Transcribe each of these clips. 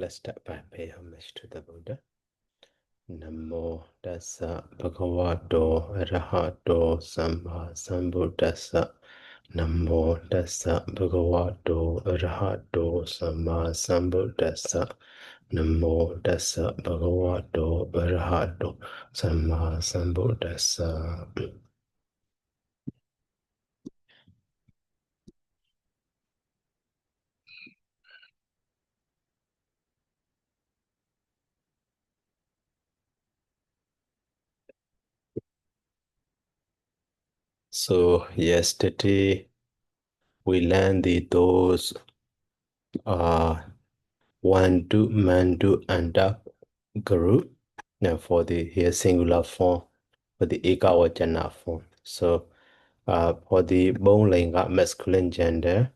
Let's start by paying homage to the Buddha. Namo tassa bhagavato arahato samma sambuddhassa. Namo tassa bhagavato arahato samma sambuddhassa. Namo tassa bhagavato arahato samma sambuddhassa. So yesterday we learned those Wandu, Mandu, anta group. Now for the here singular form, for the Ekawachana form. So for the Bonglenga masculine gender,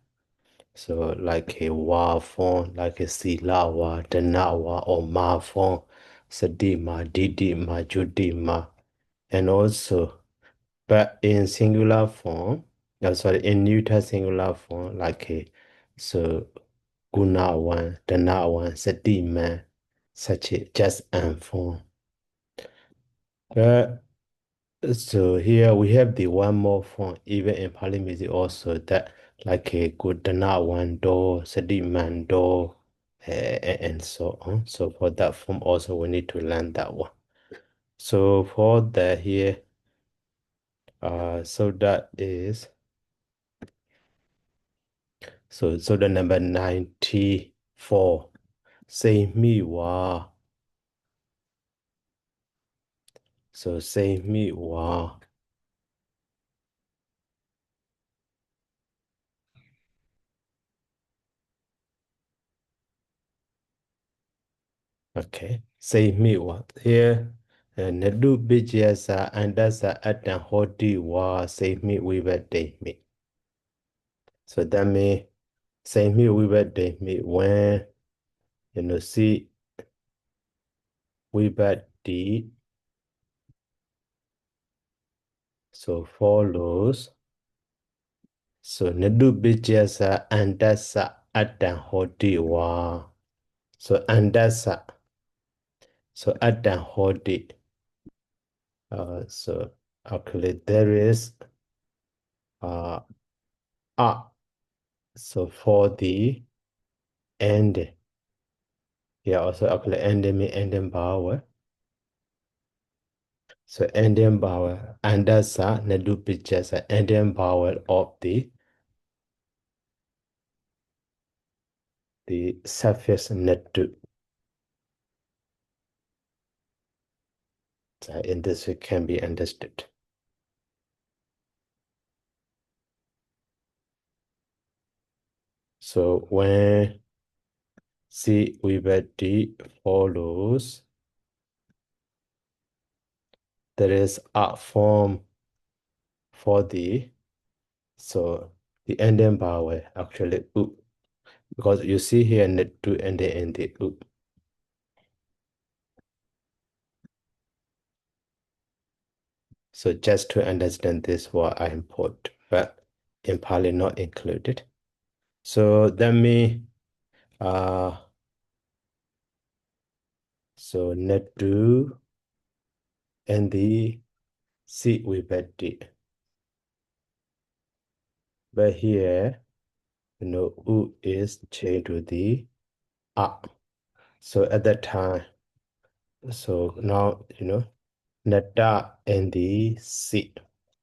so like a wa form, like a silawa, danawa, or ma form, sadima, didima, judima, and also, but in singular form, sorry, in neuter singular form, like a so guna one, dana one, sadima, such a just and form. So here we have the one more form, even in Pali music also, that like a good dana one do, sadiman do, and so on. So for that form also we need to learn that one. So for the here, so that is so the number 94. Say me wa. So say me wa. Okay. Say me wa. Here. Nadu bijasa andasa atan hoti wa say me we day me. So that means say me we day me when see we D. So follows. So nadu bijasa andasa atan hoti wa. So andasa. So atan hoti. So actually there is so for the end, yeah, also actually ending me ending power. So ending power and that's a nadu pictures ending power of the surface nadu. So in this way can be understood. So when C over D follows, there is a form for the the ending power actually U, because you see here net to end in the U. So just to understand this, what I import, but in Pali not included. So let me so net do and the C with D. But here, U is changed to the A. So at that time, so now, nada and the C.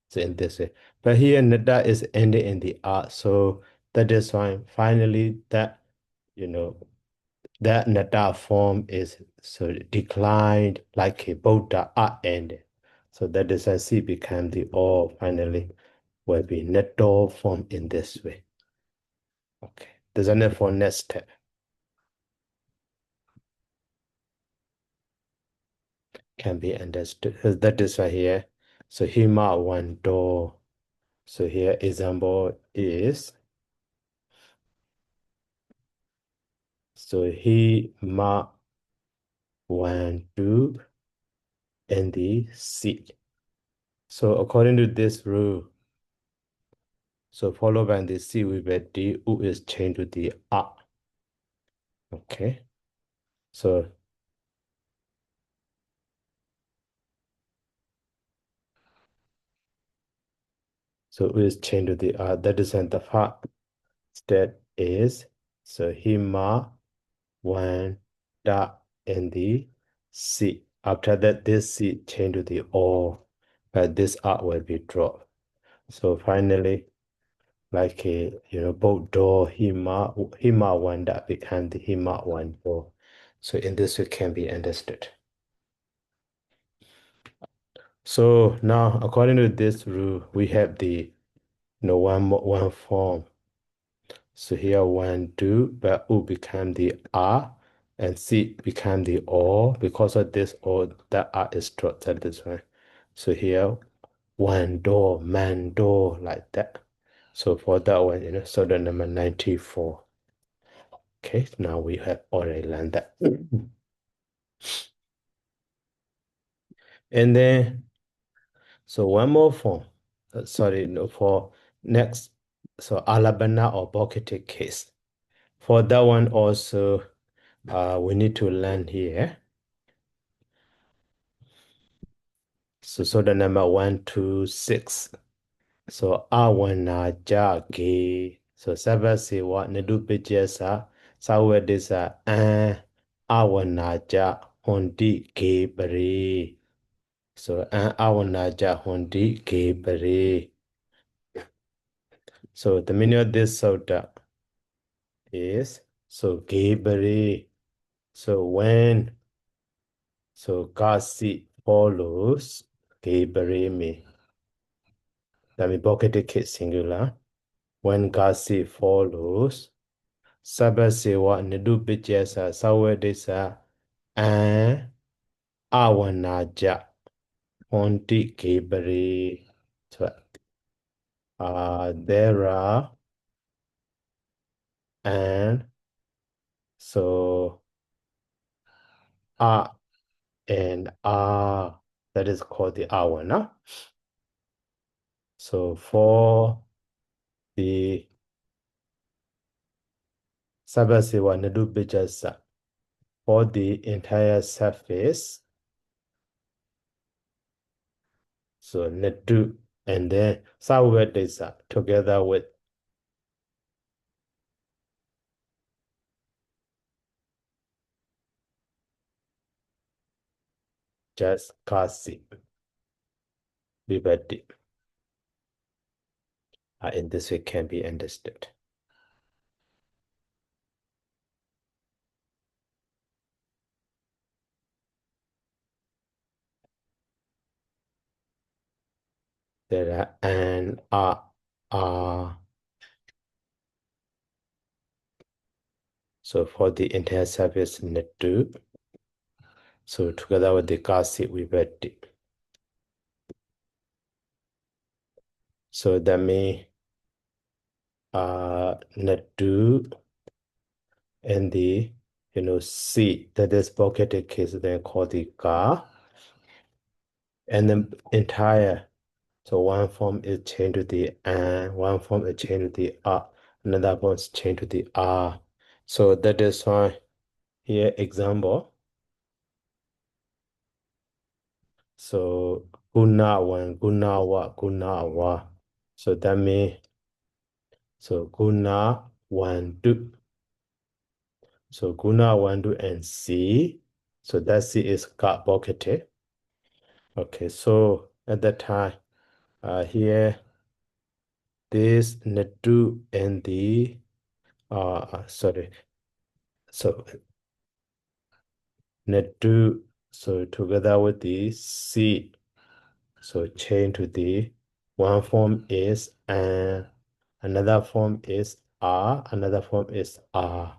So in this way. But here, nada is ending in the A. So that is why finally that, that nada form is so declined like a Buddha A end. So that is why C became the O finally will be nada form in this way. Okay. There's another for next step. Can be understood. That is why here. So hima one do. So here example is so he ma one do and the C. So according to this rule, so followed by the C with the D, U is changed to the A. Okay. So we is change to the that is and the first step is so hima one da and the C. After that, this C change to the O, but this R will be dropped. So finally, like a both do hima one that become the hima one do. So in this way can be understood. So now according to this rule, we have the one form. So here one do, but U become the R and C become the O. Because of this O, that R is dropped at this one. So here one do, man do, like that. So for that one, so the number 94. Okay, now we have already learned that. And then, so one more form. Sorry, no, for next, so alabana or bucketed case. For that one also, we need to learn here. So the number 126. So awana jage. So sabasi wa nedu pijesa. Sawedisa awana ja hondi ge bari. So awana ja hondi ge bari. So the meaning of this soda is so ge bari. So when kasi follows ge bari me. That means bucketed case singular. When kasi follows, sabasewa nedu bichesa sawedesa and awanaja honti kebari. So there are and so and that is called the awana. So for the sabasewa nedu bichesa for the entire surface. So nedu and then sawedesa together with just kasi liberty. In this way can be understood. There are and are. So for the entire surface nedu. So together with the kasi liberty. So that means nedu and the C that is pocketed case then called the ka. And then entire. So one form is changed to the and, one form is changed to the another one is changed to the R. So that is why here example. So guna one, guna wa, guna wa. So that means so guna one do. So guna one do and C. So that C is got bucketed. Okay, so at that time, here this nedu and the sorry. So nedu, so together with the C, so change to the one form is another form is R, another form is R.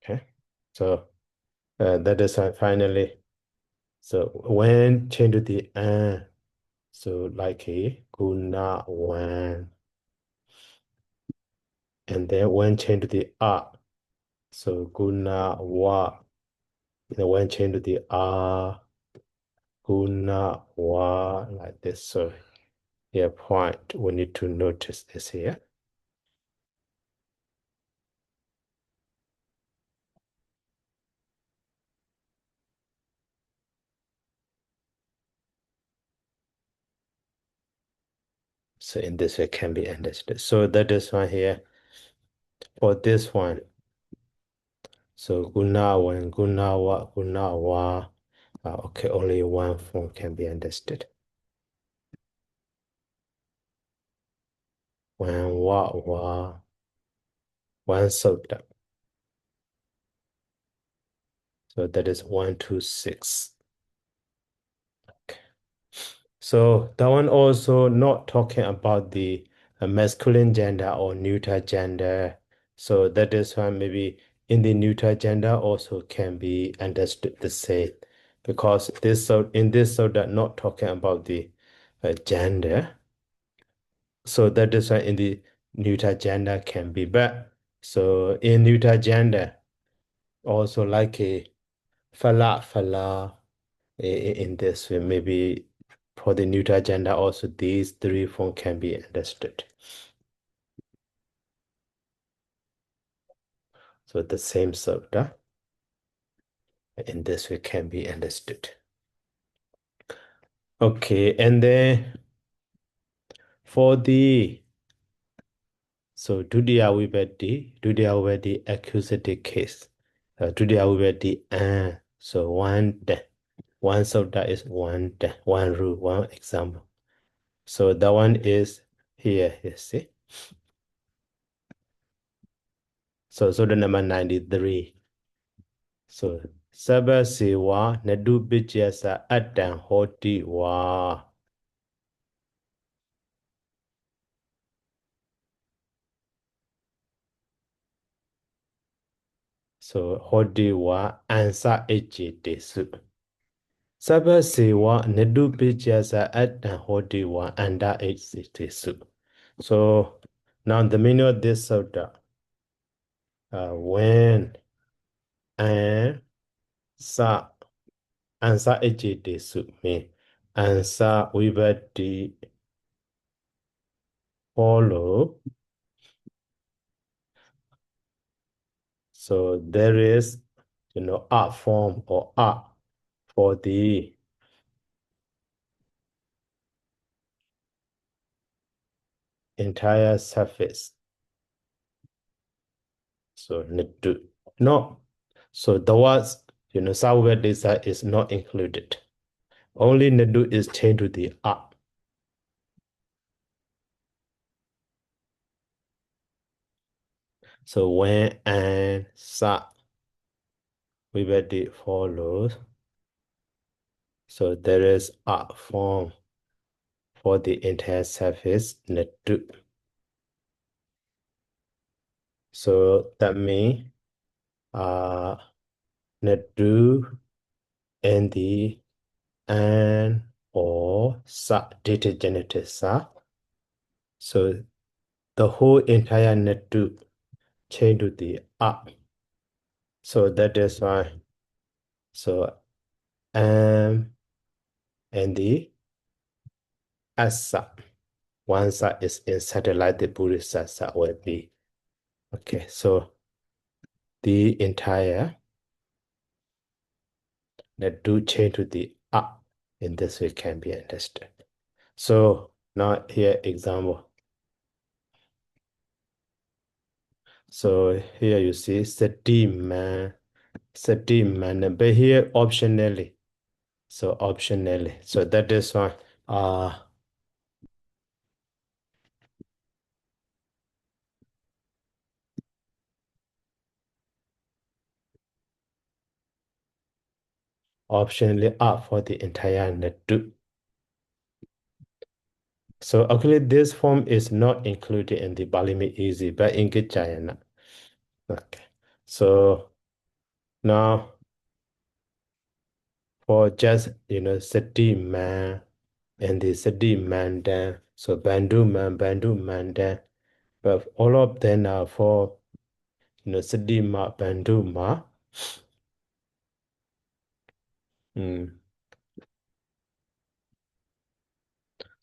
Okay, so that is finally. So when change to the so like a guna one, and then when change to the R, so guna wa. Then when change to the R, guna wa like this. So here point we need to notice is here. So in this way can be understood. So that is why here for this one. So gunawa and gunawa. Okay, only one form can be understood. When wa, one sota. So that is 1, 2, 6. Okay. So that one also not talking about the masculine gender or neuter gender. So that is why maybe in the neuter gender also can be understood the same, because this so in this so that not talking about the gender. So that is why in the neuter gender can be but so in neuter gender also like a fala in this way maybe for the neuter gender also these three forms can be understood. So the same sutta in this way can be understood. Okay, and then for the so Dudya Vibhati accusative case. Dudya Vibhati so one sutta is one rule, one example. So that one is here, you see. So the number 93. So Sabha Sewa Nadu Bijasa Atan Hoti Wa. So Hoti Wa Ansa Eche Desu. Sabha Sewa Nadu Bijasa Atan Hoti Wa Anda Eche Desu. So now the meaning of this sutta, when and sa ansa Eche Desu mean ansa Vibhati follow. So there is, art form or art for the entire surface. So no. So the words, Sawa Desa is not included. Only Nadu is changed to the art. So when and sa Vibhati follows, so there is art form for the entire surface, Nadu. So that means Nadu and the and or sa data genitive sa. So the whole entire Nadu change to the up. So that is why. So and the asa. One sa is inserted like the Buddhist sa will be. Okay, so the entire Nadu change to the up in this way can be understood. So now here example. So here you see sati man, but here optionally. So optionally. So that is why optionally up for the entire Nadu. So actually this form is not included in the Balimi Easy, but in Kaccāyana. Okay. So now for just Sati man and the Sati Mandan, so Bandu Mandan, but all of them are for Sati Ma Bandu Ma.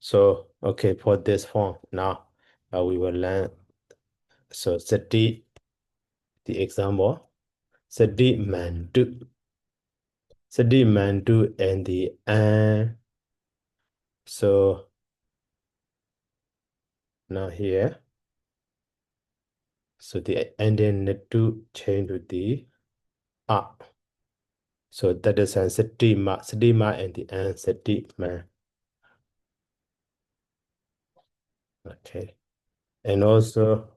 So, okay, for this form, now we will learn. So, sati, the example, sati mantu. Sati mantu and the an. So, now here, so the and then natu change to the a. So that is an sati ma and the an sati ma. Okay. And also,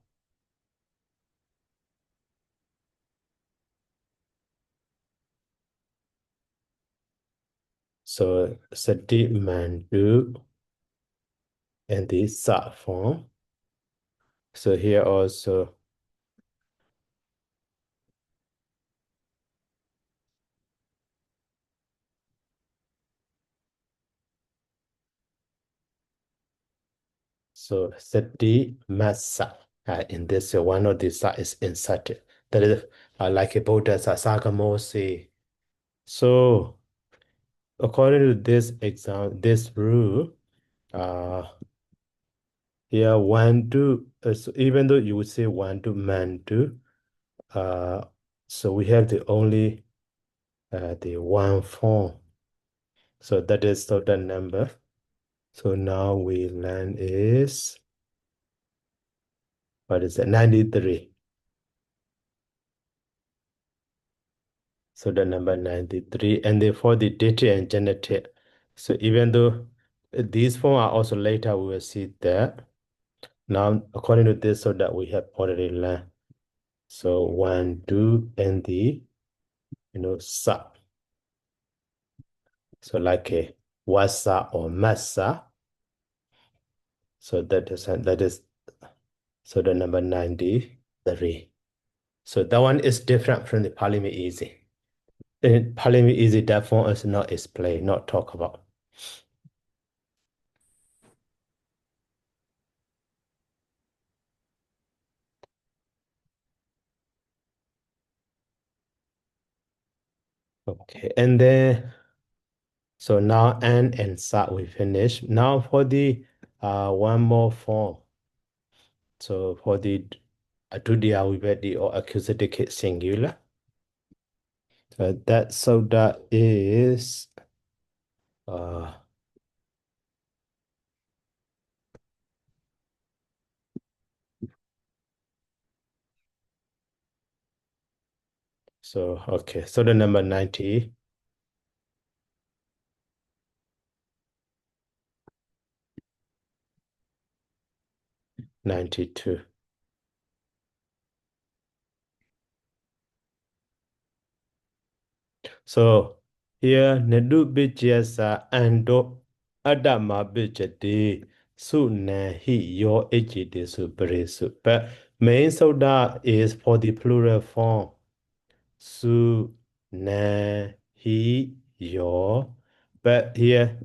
so sati mantu and the sa form. So here also, so sati masa. In this, one of the sa is inserted. That is like a Buddha Sasagamose. So according to this exam, this rule, uh, here one to so even though you would say one to man to, uh, so we have the one form. So that is total number. So now we learn is what is it? 93. So the number 93, and therefore the dative and genitive. So even though these forms are also later, we will see that. Now, according to this, so that we have already learned. So one, two, and the sa. So like a wasa or masa. So that is so the number 93. So that one is different from the Palimi Easy. In Palimi Easy, that form is not explained, not talk about. Okay, and then so now and sa we finish. Now for the one more form. So for the atudia we get the or accusative singular. So that is uh so okay, so the number 90, 92. So here nedu bijasa ando adama bijati sunan hi yo ejite su presu. But main soda is for the plural form. Su na he yo. But here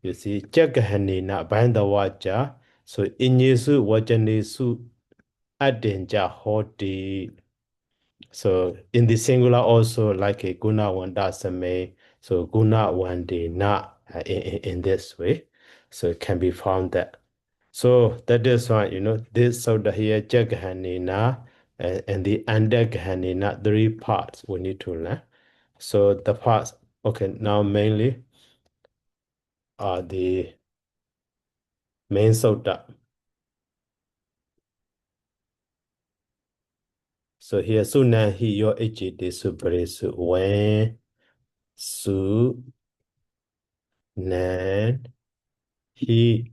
you see jagahani na banda waja. So inyesu wajanesu adenja hoti. So in the singular also like a guna wandasame, so guna wande na in this way. So it can be found that. So that is why, this so the here jaghanina and the andaghanina, three parts we need to learn. So the parts, okay, now mainly are the main sota. So here suna hi yo echi de supre su when su nan he.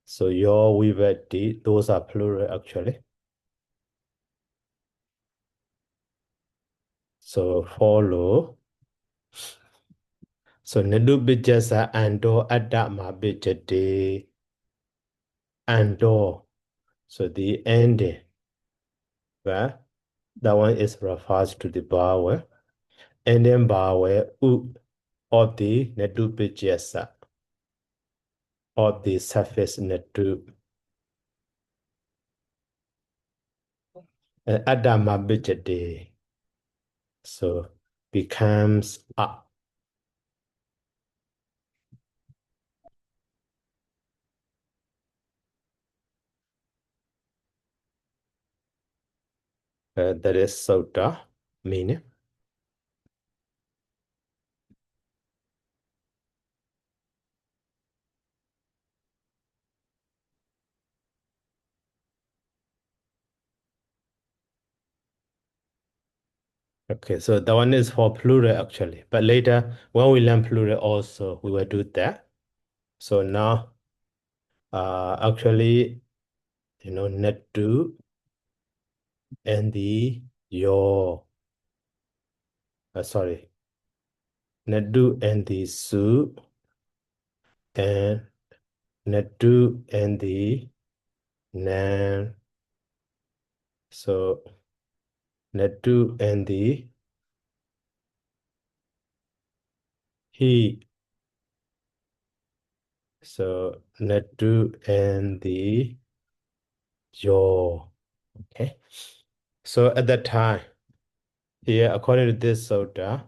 So your vivati, those are plural actually. So follow. So nedu bijasa ando adama bijate ando. So the ending, right? That one is refers to the vowel. And then vowel u of the nedu bijasa of the suffix nedu. And adama bijate. So becomes a. That is sota, meaning. Okay, so that one is for plural actually. But later, when we learn plural also, we will do that. So now, actually, nettu and the your, sorry, nettu and the su, and nettu and the nan. So nettu and the he. So nettu and the your. Okay. So at that time, here, according to this sutta,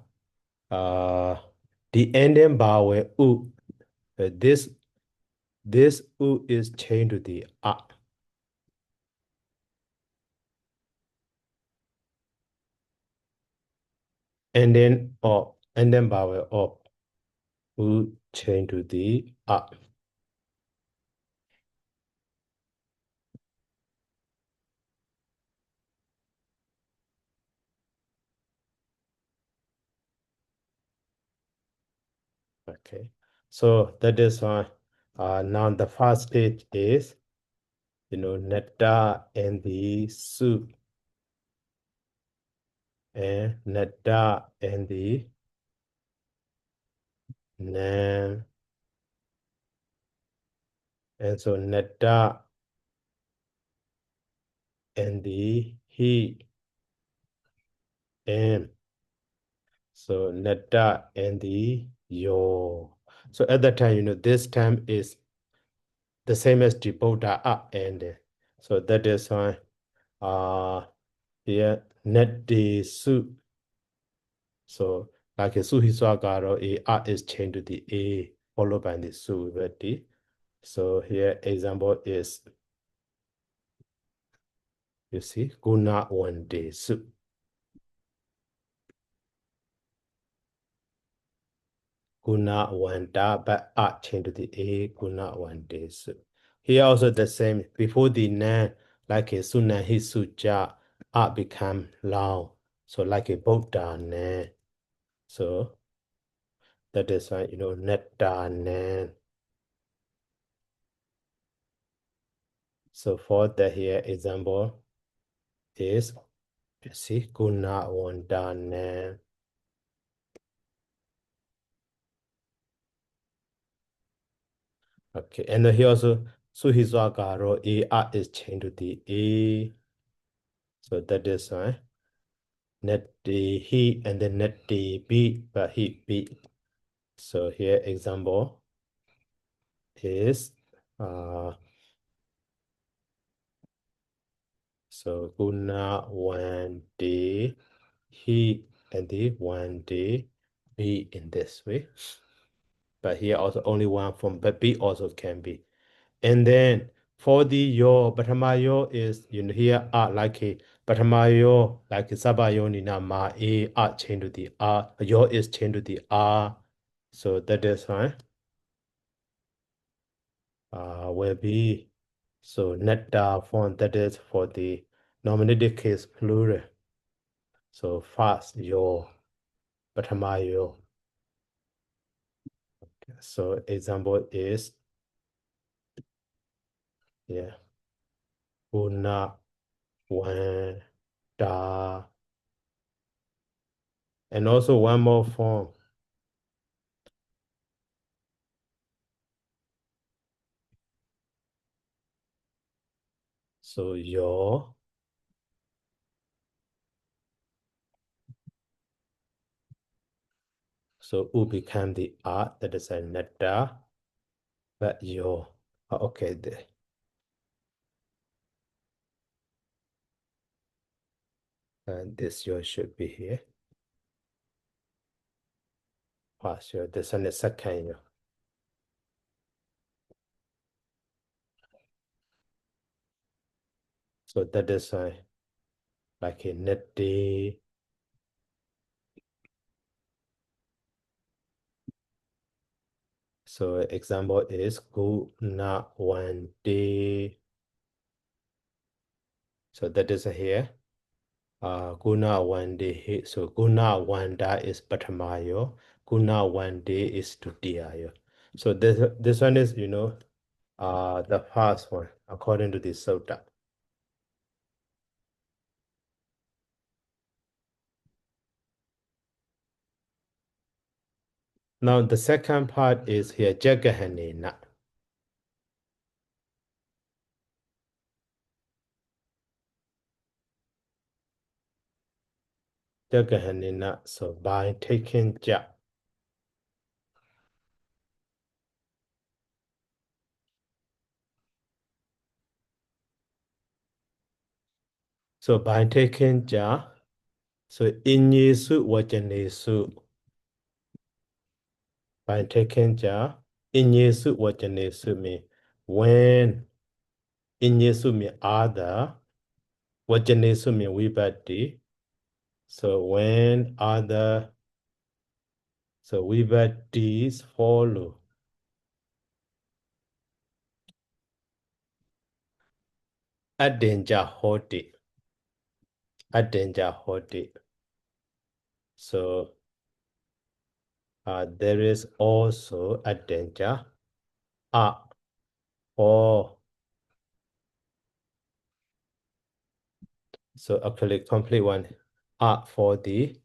the ending vowel u, this u is changed to the a. And then vowel op, u change to the a. Okay. So that is why now the first stage is netta and the su, and netta and the nan, and so netta and the he, and so netta and the yo. So at that time, this time is the same as the Buddha up and so that is why here net the su. So like a suhiswagaro a is changed to the a followed by the su with the. So here example is, you see, guna one day su. Guna one da, but a change to the a guna one day su. Here also the same, before the nan, like a sunan hisuja, a become long. So like a Buddha nan. So that is why, netta nan. So for the here example is, you see, guna wanda nan. Okay, and then here also, suhiswagaro a is changed to the a. So that is why net the he and then net the b, but he b. So here example is so guna one day he and the one day be in this way. But here also only one form, but B also can be. And then for the yo, Batamayo is, here like a Batamayo, like a Sabayo ni Nāma a change to the yo is change to the R. So that is fine. Will be so netta form, that is for the nominative case plural. So fast yo, Batamayo. So example is, yeah, una, one, da. And also one more form. So yo, so u become the a, that is a netta, but yo. Okay, and this yo should be here. Past yo, this one is second yo. So that is why like a nette. So example is guna one day. So that is here. Guna one day. So guna wanda is patamayo. Guna one day is tutiyayo. So this one is, the first one according to the sutta. Now the second part is here jagahanena. Jagahanena. So by taking ja. So by taking ja. So inyesu wajanesu. By taking ja. Inyesu wajanesu mean when inyesu mean other. Wajanesu mean vibhati. So when other, so vibhatis follow. Adenja hoti. Adenja hoti. So there is also adenja or so actually complete one for the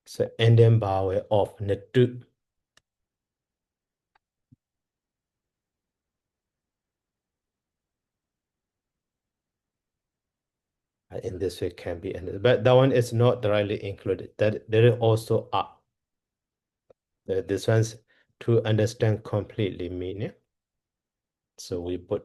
so ending vowel of natu. In this way can be ended, but that one is not directly included. That there is also this one's to understand completely meaning. So we put.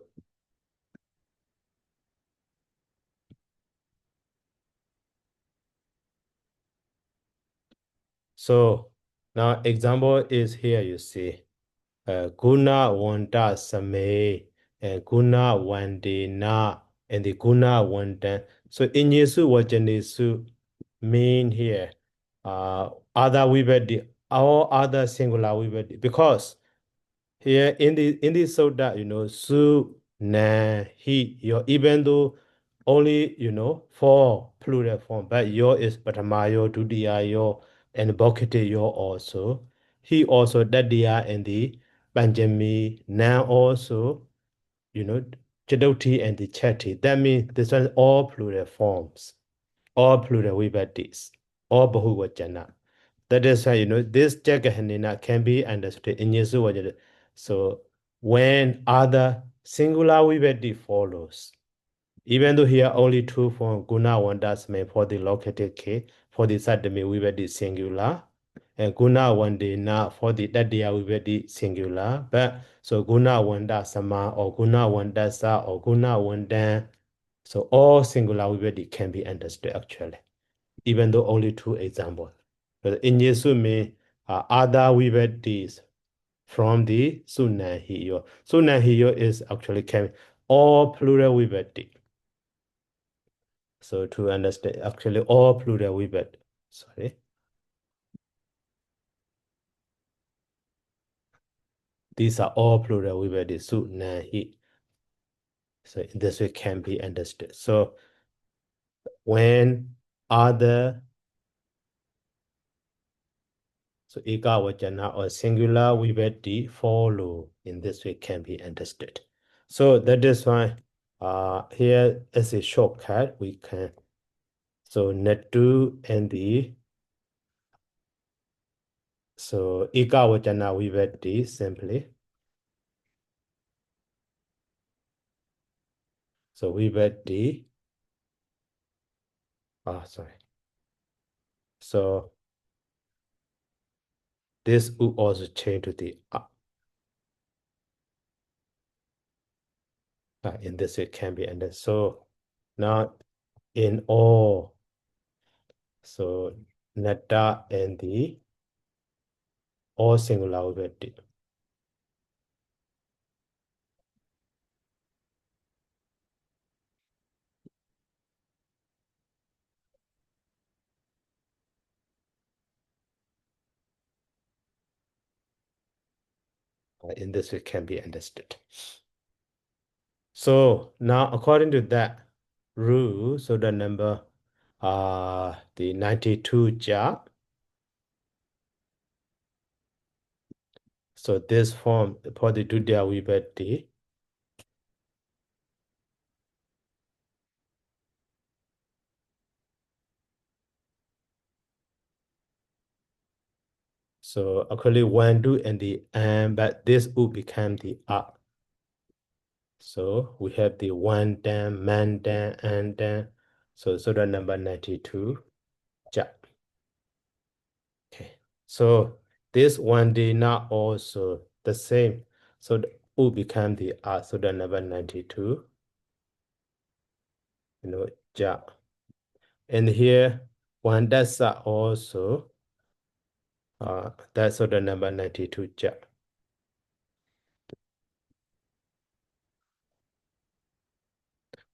So now example is here, you see. Guna wanta same and guna wandena and the guna wanda. So in Yesu wajanesu mean here other vibhati, all other singular vibhati, because here in the soda, su na he your, even though only four plural form, but your is patamayo, dudiyayo, and bokite yo also. He also dadiya and the Panjami now also, Chadoti and the Chati. That means this one all plural forms, all plural vibhatis, all bahuvachana. That is why, this Jagahanina can be understood in Yesu. So when other singular vibhati follows, even though here only two form guna wandas may for the located K, for the sadame vibhati singular, and guna wandena for the dadya vibhati singular, but so guna wanda sama or guna wandasa or guna wandan, so all singular vibhati can be understood actually, even though only two examples. But in Yesu mean other vibhatis from the Sunahiyo. Sunahiyo is actually all plural vibhati. So to understand actually all plural vibhati. Sorry. These are all plural vibhati. Sunahi. So in this way can be understood. So when other so ekavachana or singular vibhati follow, in this way can be understood. So that is why here as a shortcut we can, so natu and the so ekavachana vibhati simply, so vibhati sorry, so this will also change to the in this way can be understood. So now in all, so nata and the all singular vibhati. in this way can be understood. So now according to that rule, so the number the 92 ja. So this form for the Dudya Vibhatti. So actually one do and the but this u become the a. So we have the one dan, man dan, and dan. So the number 92 ja. Okay. So this one day now also the same. So the u become the a. So the number 92. Ja. And here one dasa also. That's the number 92 ja.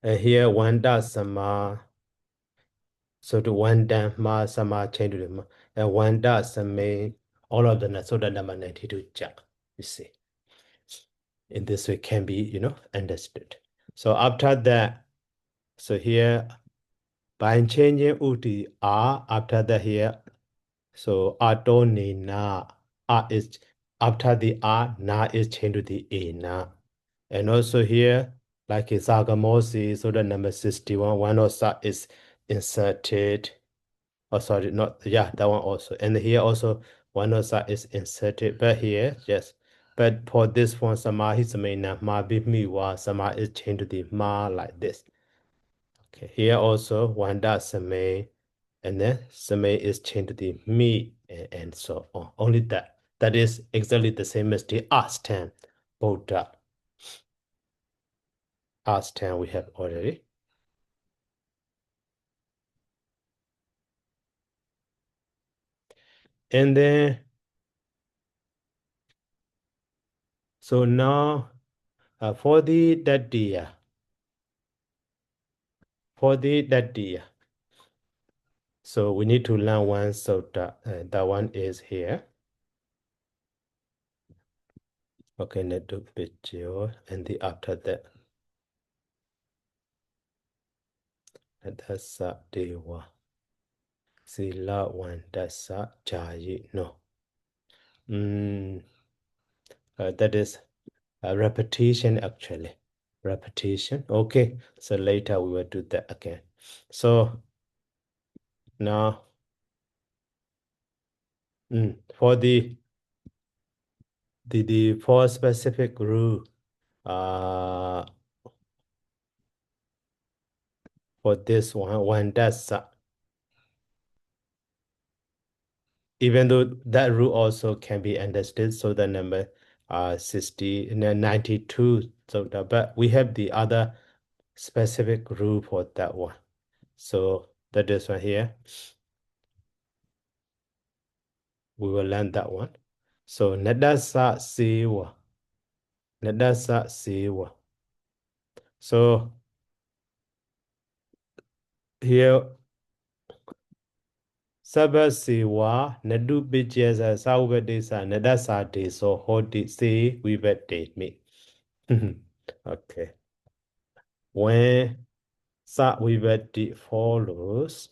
And here one does sama. So the one dan ma sama change to the ma. And one does sama. All of them. So the number 92 ja. You see. In this way can be, understood. So after that, so here by changing uti a after that here. So ato ni na. A is after the a na is changed to the a na. And also here, like in Sagamosi, so the number 61, one also is inserted. Oh, sorry, not, yeah, that one also. And here also, one also is inserted. But here, yes. But for this one, sama hisamena ma bimi wa sama is changed to the ma like this. Okay, here also, one does same, and then same is changed to the me, and so on. Only that. That is exactly the same as the Astan Buddha. Astan we have already. And then, so now for the Daddiya, so we need to learn one sutta. That one is here. Okay, Nedu Pichyo, and the after that. Dasa Dewa. Sila one Dasa Jayi. No. That is a repetition actually. Repetition. Okay, so later we will do that again. So now for the for specific rule for this one does even though that rule also can be understood, so the number 92, so but we have the other specific rule for that one. So that is one here. We will learn that one. So nadasa sewa. Nadasa sewa. So here Sabha sewa nadu bijasa saubadesa nadasa de so hodi se vivete me. Okay. When sa vivete follows,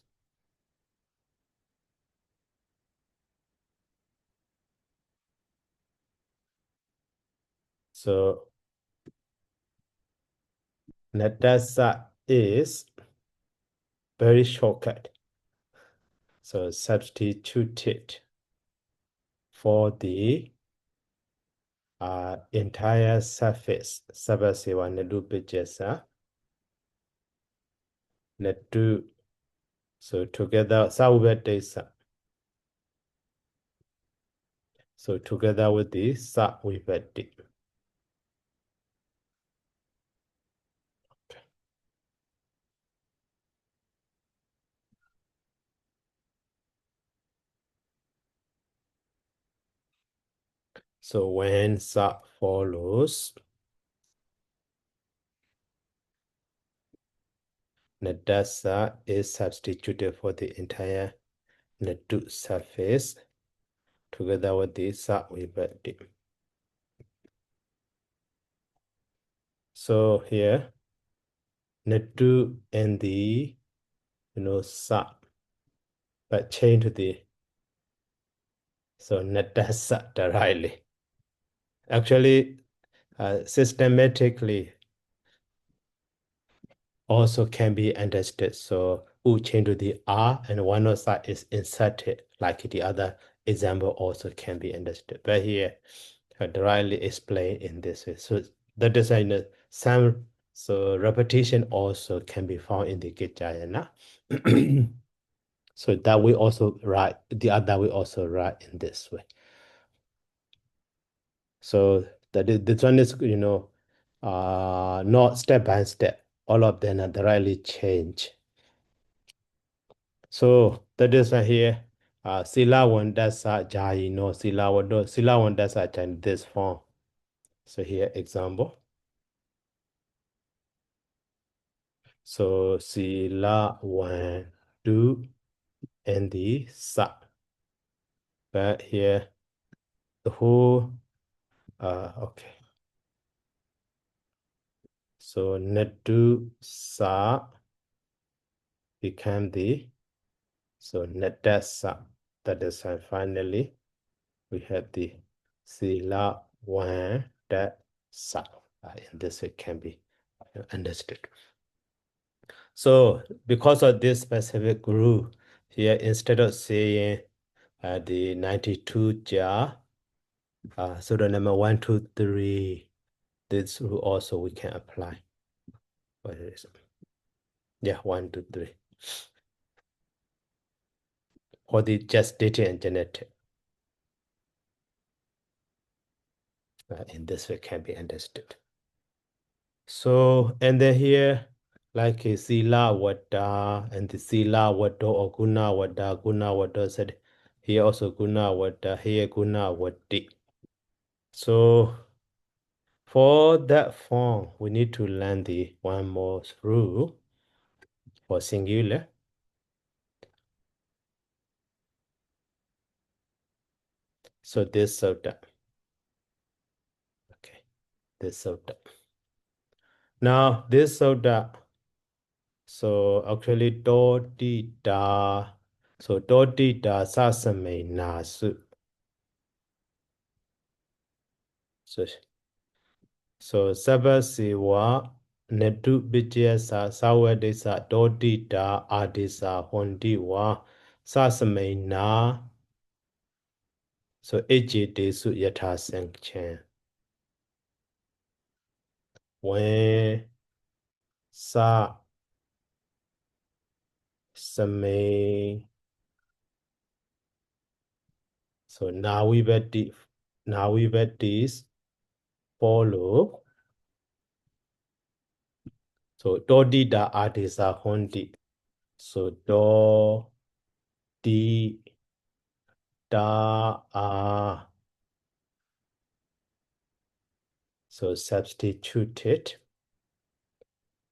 so nadasa is very shortcut. So substituted for the entire surface. Sabasewa nadu bijasa nadu. So together saubadesa. So together with the sa vivete. So when sa follows, nadasa is substituted for the entire nadu surface together with the sa vibhati. So here, natu and the, sa, but change to the, so natasa directly. Actually, systematically also can be understood. So U change to the R and one of side is inserted, like the other example also can be understood. But here, directly explained in this way. So that is some so repetition also can be found in the Kaccāyana. So that we also write, the other we also write in this way. So this one is, not step by step. All of them are directly change. So that is here. Sila one dasa jayi no sila one dasa in this form. So here example. So sila one do and the sa. But here the whole okay. So netu sa became the so netasa. That is finally we have the sila one that sa. In this way can be understood. So because of this specific rule, here instead of saying the 92 jar, so the number 1, 2, 3, this rule also we can apply. What is it? Yeah, 1, 2, 3. For the gestating and genetic. In this way can be understood. So, and then here, like a sila wada and the sila wada or guna wada said, here also guna wada, here guna wadi. So, for that form, we need to learn the one more rule for singular. So this soda. Okay, this soda. Now this soda. So actually do di da. So do di da sasame nasu. So sabasiwa netu bijasa sawadesa do di da adisa hondi wa sasame na. So eji desu yata sanction. When sa same so now we bet this follow so do di da adisa hondi so do di da so substituted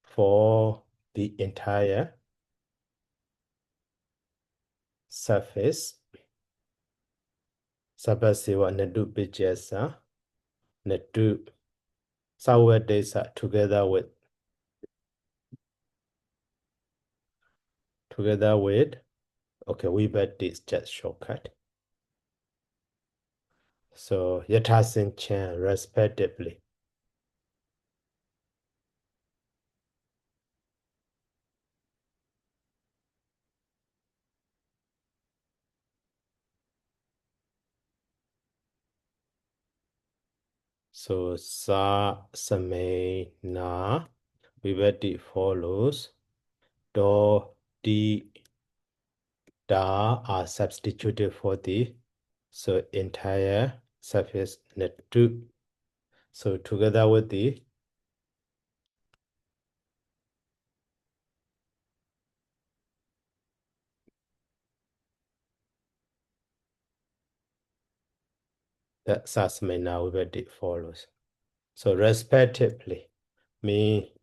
for the entire surface. Sabasiwa nadu bijasa nadu sawadesa together with okay, we bet this just shortcut. So yatasin chan respectively. So sa same na vibhati follows. Do di da are substituted for the so entire surface net 2. So together with the that sasme now vibhati follows. So respectively, me,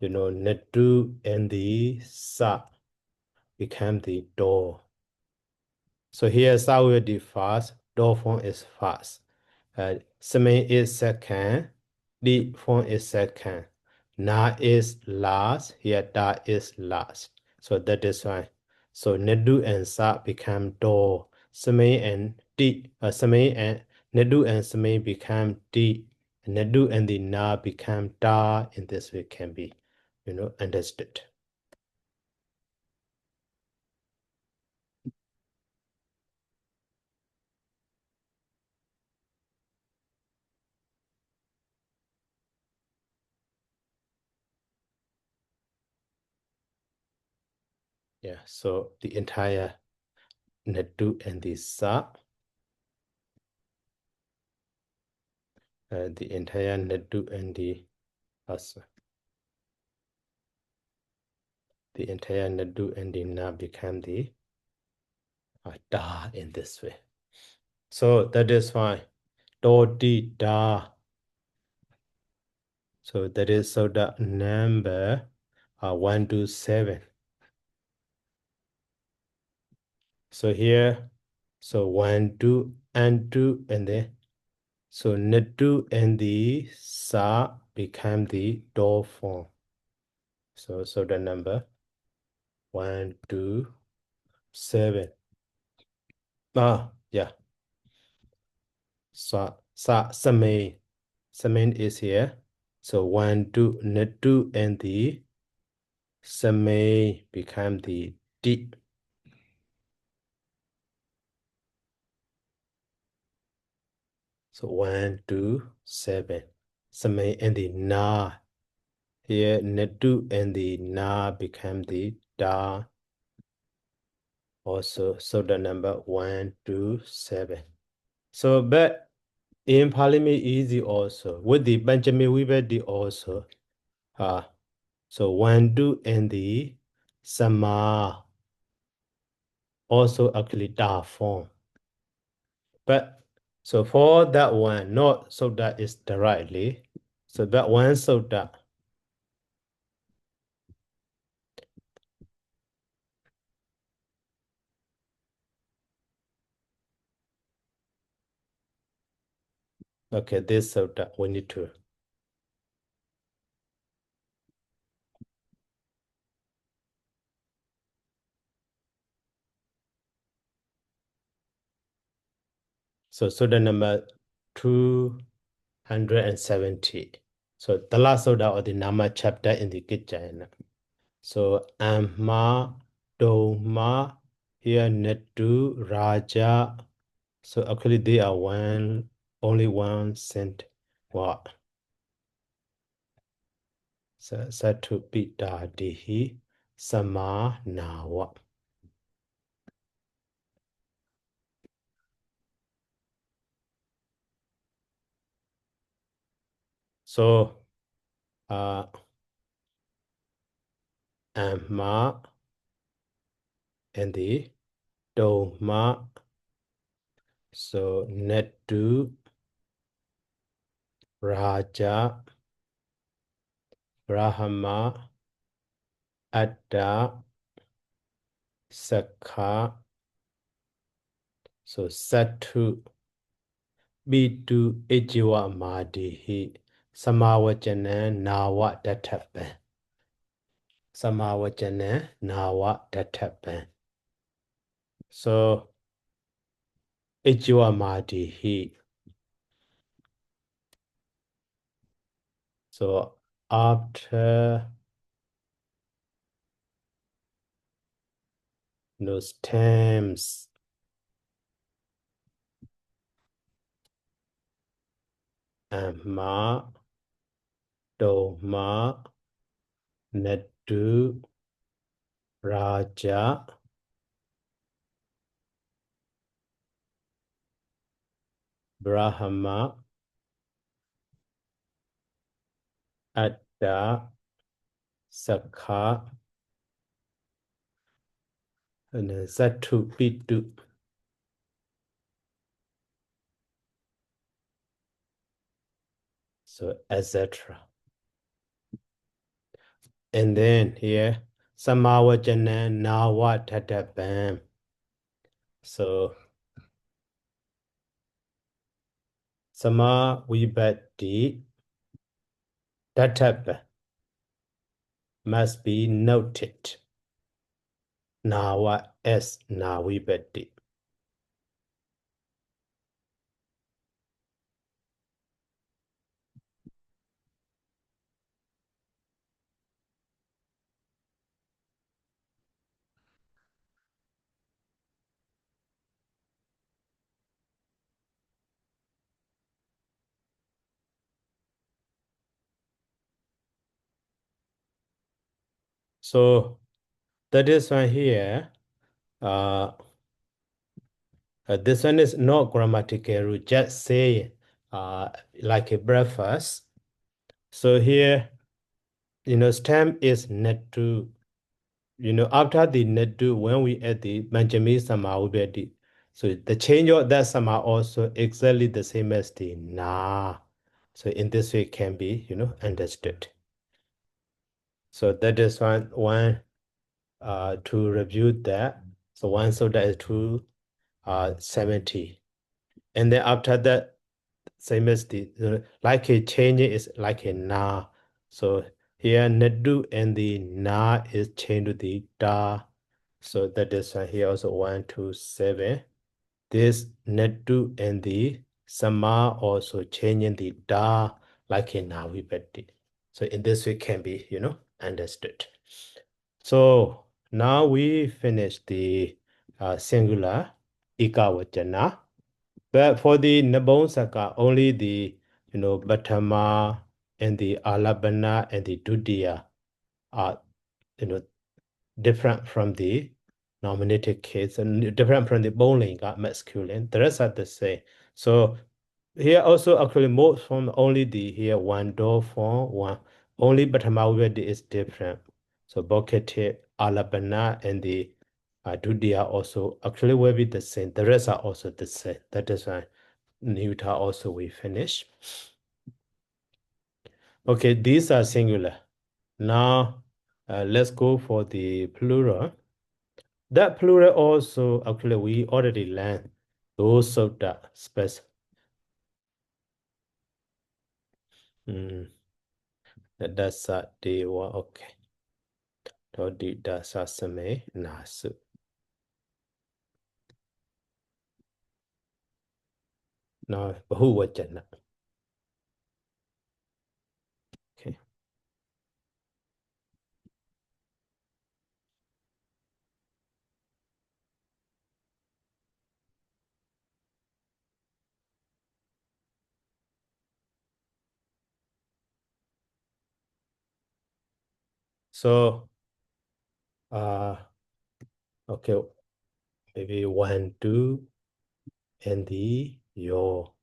net 2 and the sa become the do. So here sa will be first, do form is first. Same is second, the form is second. Na is last. Here da is last. So that is why. So Nadu and Sa become Do. Samay and Di. Samay and Nadu and Samay become Di. Nadu and the Na become Da. In this way can be, understood. Yeah, so the entire Nadu and the Sa, the entire Nadu and the entire Nadu and the Na become the Da in this way. So that is why Do Di Da. So that is so the number 1 to 7. So here, so 1 2 antu and then so Nadu and the Sa become the Do form. So the number 1 2 7. Yeah. Sa Samay. Samay is here. So 1 2 Nadu and the Samay become the Di. So 1 2 7. Samay and the Na. Here Nadu and the Na become the Da. Also, so the number 1 2 7. So but in Pali easy also. With the Benjamin Wibedi also. So 1 2 and the Sama also actually Da form. But so for that one, not so that is directly. So that one so that. Okay, this so that we need to. So the number 270. So the last soda or the Nāma chapter in the Kaccāyana. So Amma, Doma, here Netu, Raja. So actually they are only one cent. What? So Satu Pita Dihi Sama Nawa. So Amma and the Doma. So Netu Raja Brahma Atta Sakha. So Satu Bitu Ejiwa Madihi Samawachana Nawa Datapan. Samawachana Nawa Datapan. So Ejiwa Madihi. So after those terms, Amma, Doma, Nadu, Raja, Brahma, Atta, Sakha, and then Zatu Pitu. So etc. And then here, Samawachana Nawa Tatabam. So Sama Vibhati That type must be noted. Nawa S Nawibeti. So that is one here. This one is not grammatical rule, just say like a breakfast. So here, stem is netu. After the netu, when we add the Benjamin Sama, we add the. So the change of that Sama also exactly the same as the na. So in this way can be, understood. So that is one to review that. So one so that is 270. And then after that, same as the like a change is like a na. So here nedu and the na is changed to the da. So that is here also 127. This nedu and the sama also changing the da like a na vibhati. So in this way can be, understood. So now we finish the singular ikawachana. But for the Nabonsaka, only the, Batama and the Alabana and the Dudiya are, you know, different from the nominated case and different from the bowling masculine. The rest are the same. So here also actually most from only the here one door form one only Batama already is different. So Bokete, Alabana and the Dudiya also actually will be the same. The rest are also the same. That is why Neuter also we finish. Okay, these are singular. Now let's go for the plural. That plural also actually we already learned those of the space. That's a dewa okay. Todi dasasame nasu. Now bahuvachana. Okay. So okay, maybe 1, 2, and the yo.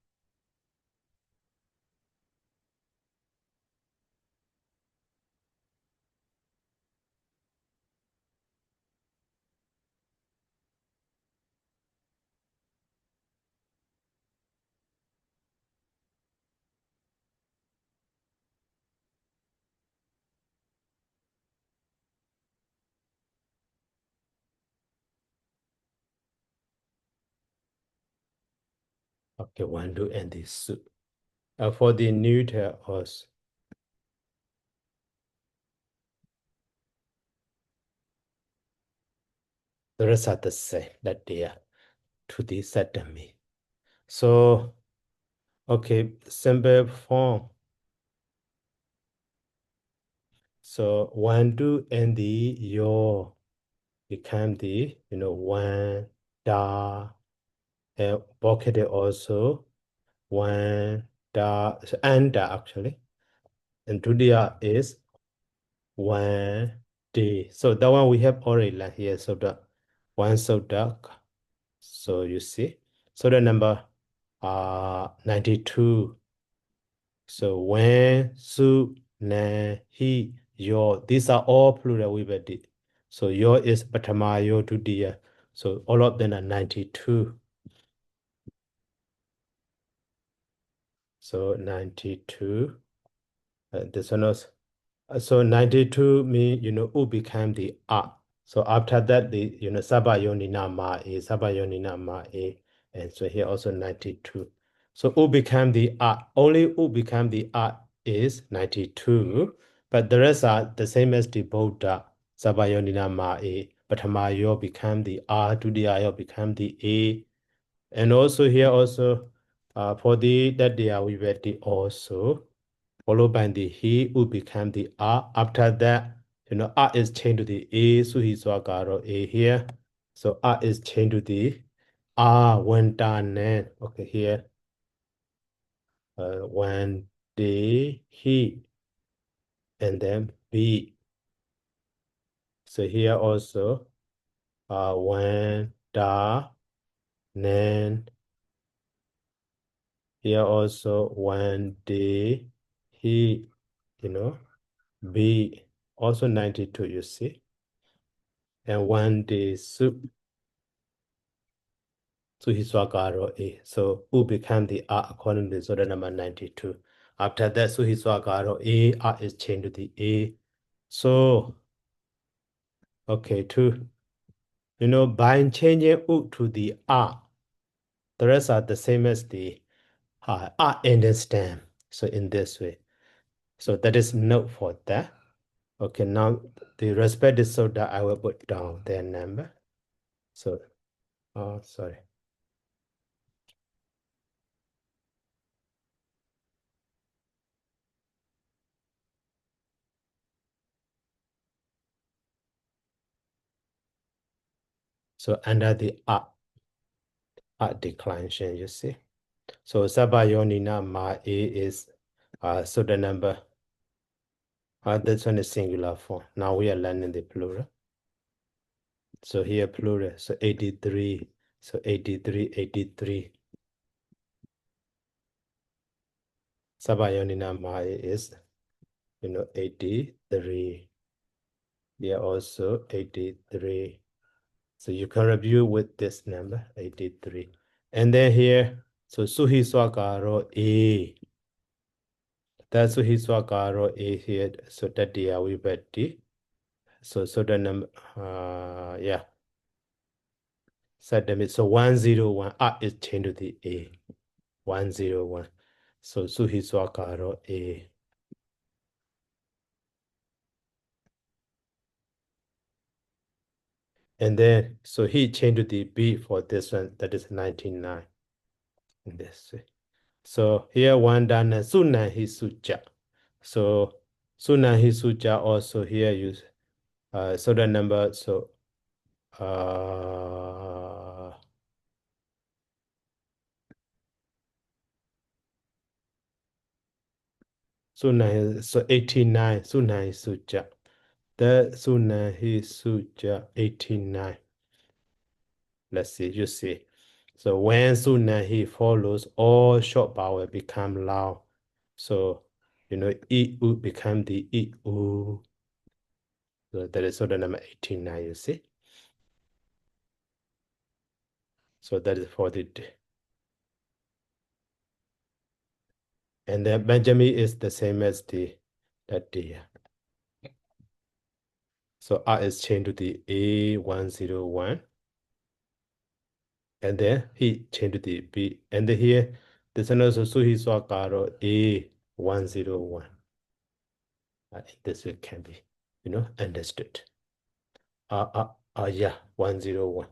Okay, 1, 2, and the su. For the neuter also. The rest are the same that they are to the satami. So, okay, simple form. So, 1, 2, and the yo become the, one, da, and pocket also, one, da, and da actually. And Tudia is one day. So that one we have already learned here. So the one so dark. So you see. So the number 92. So when, su, na, he, yo. These are all plural we did. So yo is Patama, yo to dia. So all of them are 92. So 92. This one was so 92 mean, U became the A. So after that, the, Sabayoni Nāma A, Sabayoni Nāma A. And so here also 92. So U became the A. Only U became the A is 92, but the rest are the same as the Buddha. Sabayonina ma A. Patamayo become the R, Tudiayo become the A. And also here also, for the that they are we read the also, followed by the he who become the R. After that, R is changed to the A, so he's Swagaro A here. So R is changed to the R when done. Okay, here. When the he and then B. So here also when da then here also when the he B also 92 you see, and when the soup so he swagaro A, so U become the R according to the number 92. After that, so he swagaro A, R is changed to the A. So okay, by changing U to the R, the rest are the same as the R in the stem. So in this way. So that is note for that. Okay, now the respect is so that I will put down their number. So, sorry. So under the R declination, you see. So Sabayonina Ma A is so the number. This one is singular form. Now we are learning the plural. So here plural. So 83. So 83, 83. Sabayonina Ma A is 83. Here also 83. So you can review with this number 83. And then here, so Suhi Swakaro A. That's Suhi Swakaro A here. So that we beti. So the number yeah. So 101 is changed to the A. 101. So Suhi Swakaro A. And then so he changed to the B for this one, that is 99 in this way. So here one done Sunan Hisuja. So Sunan Hisuja also here use so the number so Sunan so 89 Sunan Hisuja. The Sunan Hisuja 89. Let's see, you see. So when Sunan he follows, all short vowel become loud. So I U become the I U. So that is the number 89, you see. So that is for the and then Benjamin is the same as that D. So R is changed to the A101. And then he changed to the B. And then here, this one also so he saw A101. This way can be, understood. Yeah, 101.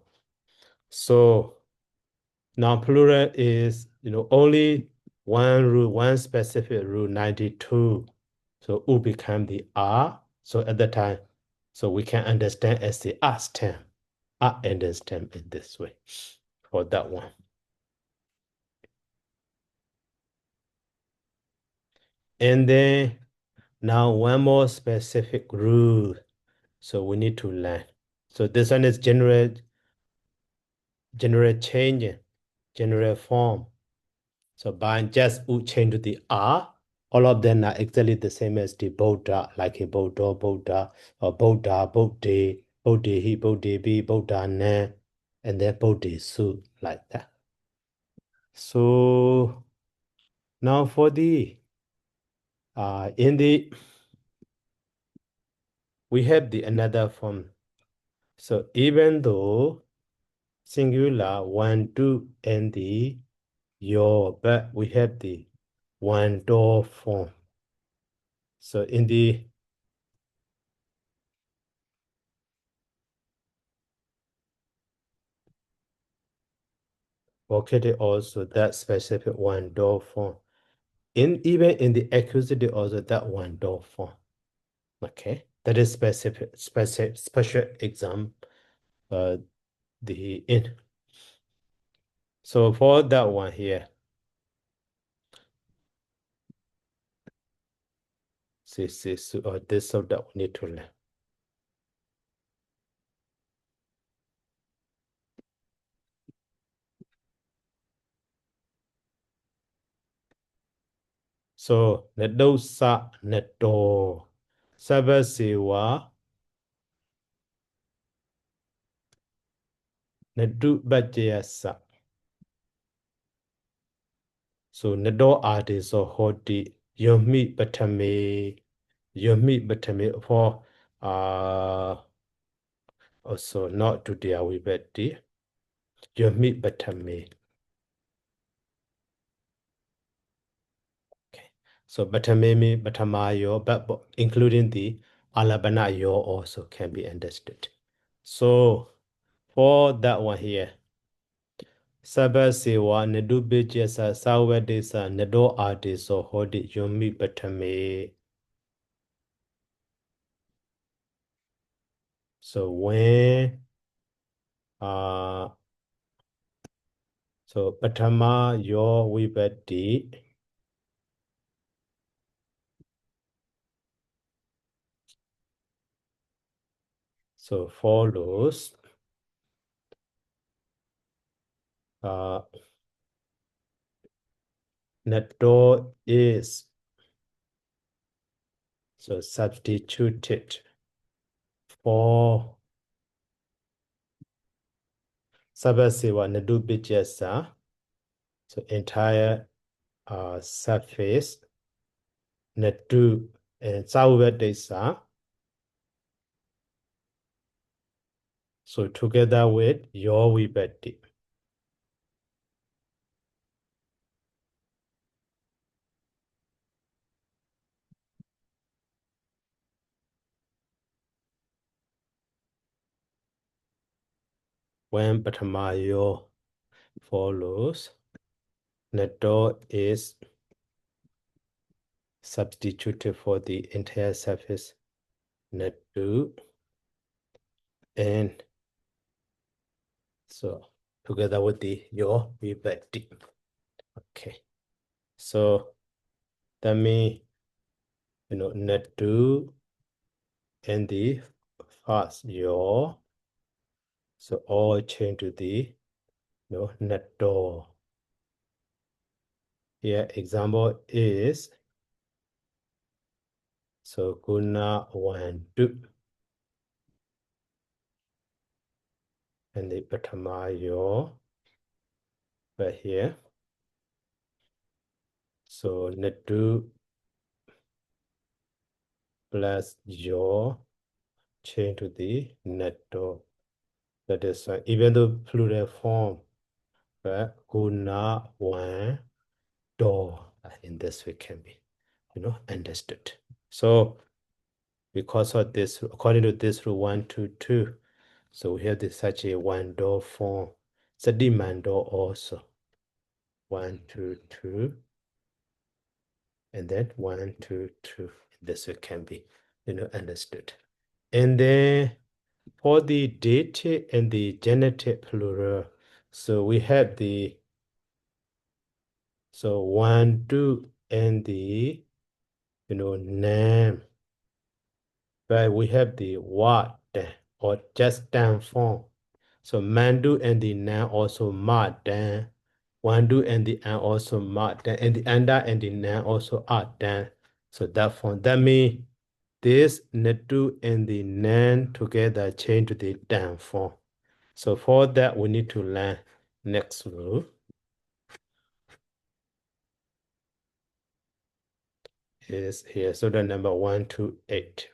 So now plural is, only one rule, one specific rule, 92. So U become the R. So at the time, so we can understand as the R stem. R and the stem in this way for that one. And then now one more specific rule. So we need to learn. So this one is general change, general form. So by just U change to the R, all of them are exactly the same as the Buddha, like a Buddha, Buddha, or Buddha, Buddha, Buddhi, Buddhi, Buddha, Ne, and then Buddhi Su, like that. So now for the we have the another form. So even though singular one, two, and the your, but we have the one door form. So in the vocative also that specific one door form. Even in the accusative also that one door form. Okay, that is special exam. The in. So for that one here, or this so that we need to learn. So nedo sa nedo sabasewa nedu bajayasa. So nedo ade so hoti yomi batame for also not to deal with it. Yomi batame. Okay. So batameme batamayo but including the alabana yo also can be understood. So for that one here, Sabasewa nedubijesa sawadesa nedo adeso hodi yomi batame. So when so batama yo wibati so follows nedo is so substituted for Sabasewa nedubijesa so entire surface nedu and sawadesa. So together with your wibati. When Patamayo follows, Nedo is substituted for the entire surface Nedu, and so together with the your vibati. Okay, so that means Nedu and the first your, so all change to the Nedo. Here example is so guna one two and the patamayo right here. So nedu plus your change to the netto. That is even though plural form, but guna one door in this way can be understood. So because of this, according to this rule 1, 2, 2, so we have this such a one door form. It's a demand door also. 1, 2, 2, and then 1, 2, 2. This way can be understood. And then for the dative and the genitive plural, so we have the so 1, 2, and the name. But we have the what or just down form. So mandu and the noun also madan. Wandu and the an also madan. And the anda and the noun also adan. So that form. That means this netu and the nan together change to the dan form. So for that, we need to learn next rule. Is here. So the number 1 to 8.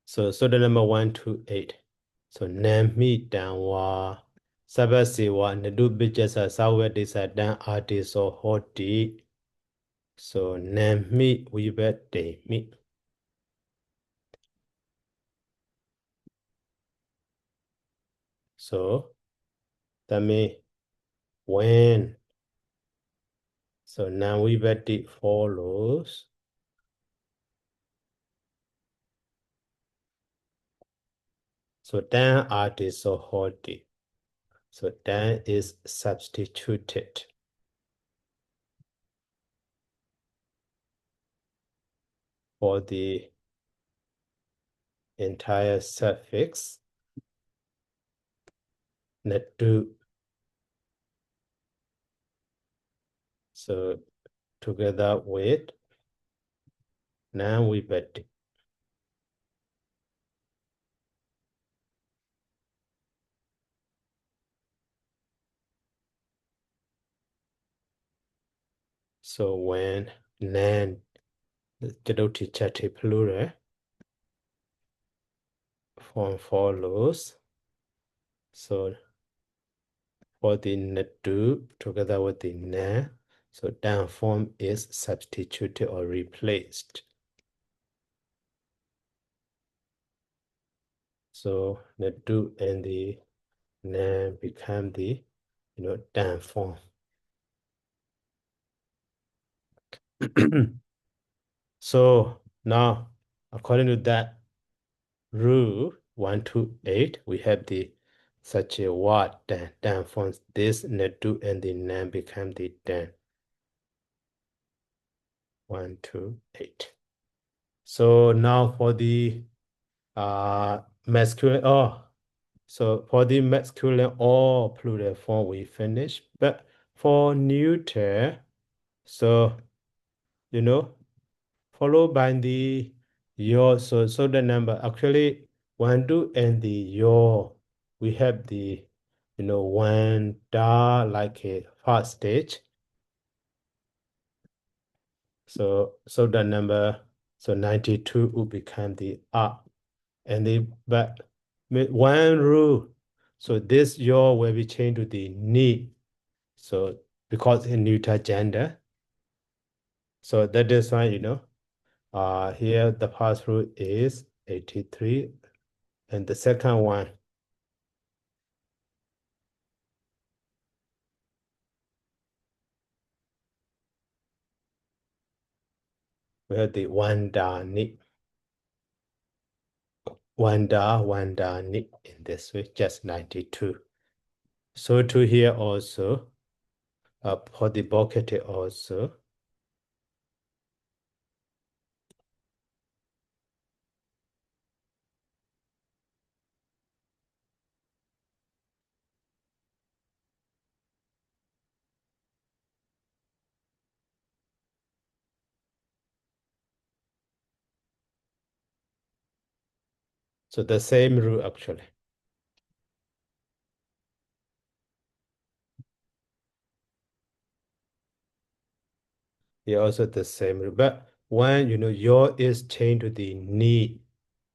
So the number 1 to 8. So Nami Danwa Sabasiwa Nadu Bijasa Sawedisa Dan Artis or Hoti. So Nami Wibete Mi. So that means when. So now Wibete follows. So Dan Artis or Hoti. So Dan is substituted for the entire suffix Nadu. So together with now Wibete. So when nan Gedoti chati plural form follows. So for the nadu together with the na, so down form is substituted or replaced. So nadu and the na become the down form. So now, according to that rule 128, we have the such a word dan forms. This nadu and the na become the dan. 128. So now for the masculine, so for the masculine or plural form we finish. But for neuter, so followed by the your, so the number actually one, two, and the your, we have the one da like a first stage. So the number, so 92 will become the and the but one rule. So this your will be changed to the ni. So because in neuter gender. So that is why here the first rule is 83, and the second one we have the one da ni. One da ni in this way, just 92. So to here also, for the bucket also. So the same rule actually. Here also the same rule. But when your is changed to the ni,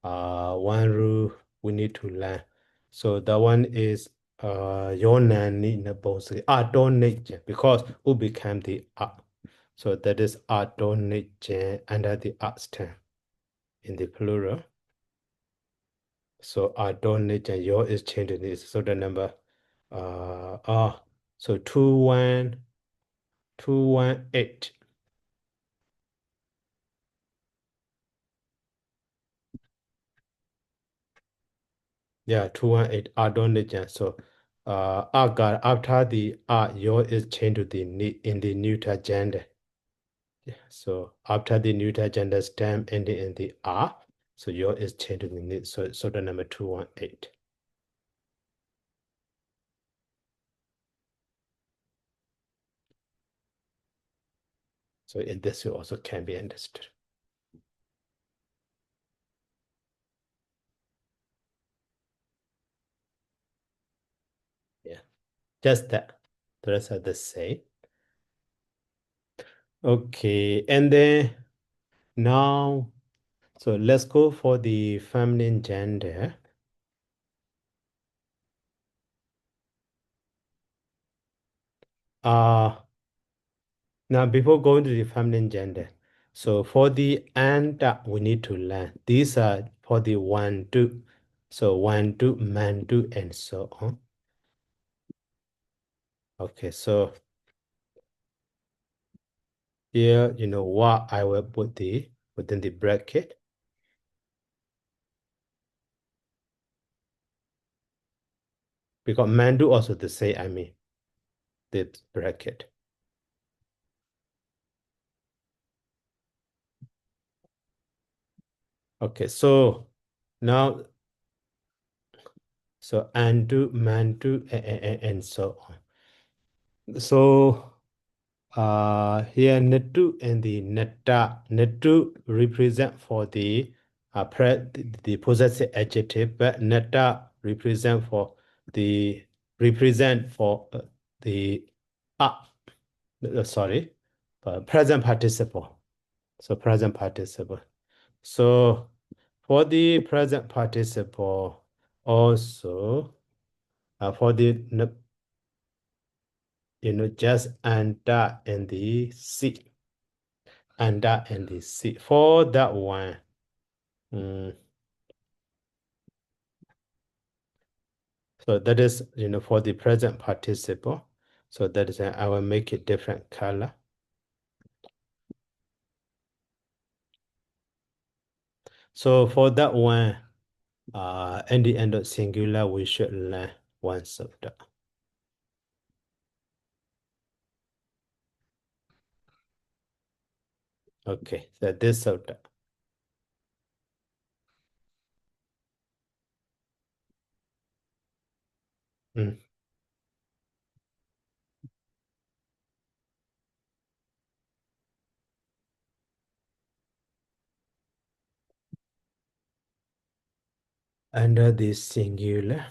one rule we need to learn. So that one is your nani in the both donate because who became the So that is donate under the stem in the plural. So donate your is changed to this. So the number so 21218. Yeah, 218 donate. So after the your is changed to the in the neuter gender. Yeah, so after the neuter gender stem ending in the so your is changed to the ni. So the number 218. So in this way also can be understood. Yeah, just that. The rest are the same. Okay, and then now, so let's go for the feminine gender. Now before going to the feminine gender, so for the anta, we need to learn. These are for the one, two. So one, two, man, two, and so on. Okay, so here, what I will put within the bracket. Because man do also the same, the bracket. Okay, so now, so antu, mantu, and so on. So here netu and the netta. Netu represent for the possessive adjective, but netta represent for the sorry, present participle. So present participle. So for the present participle, also for the just anta and the C. Anta and the C. For that one, so that is for the present participle. So that is I will make it different color. So for that one, in the end of singular, we should learn one subject. Okay, so this subject. Mm. Under the singular.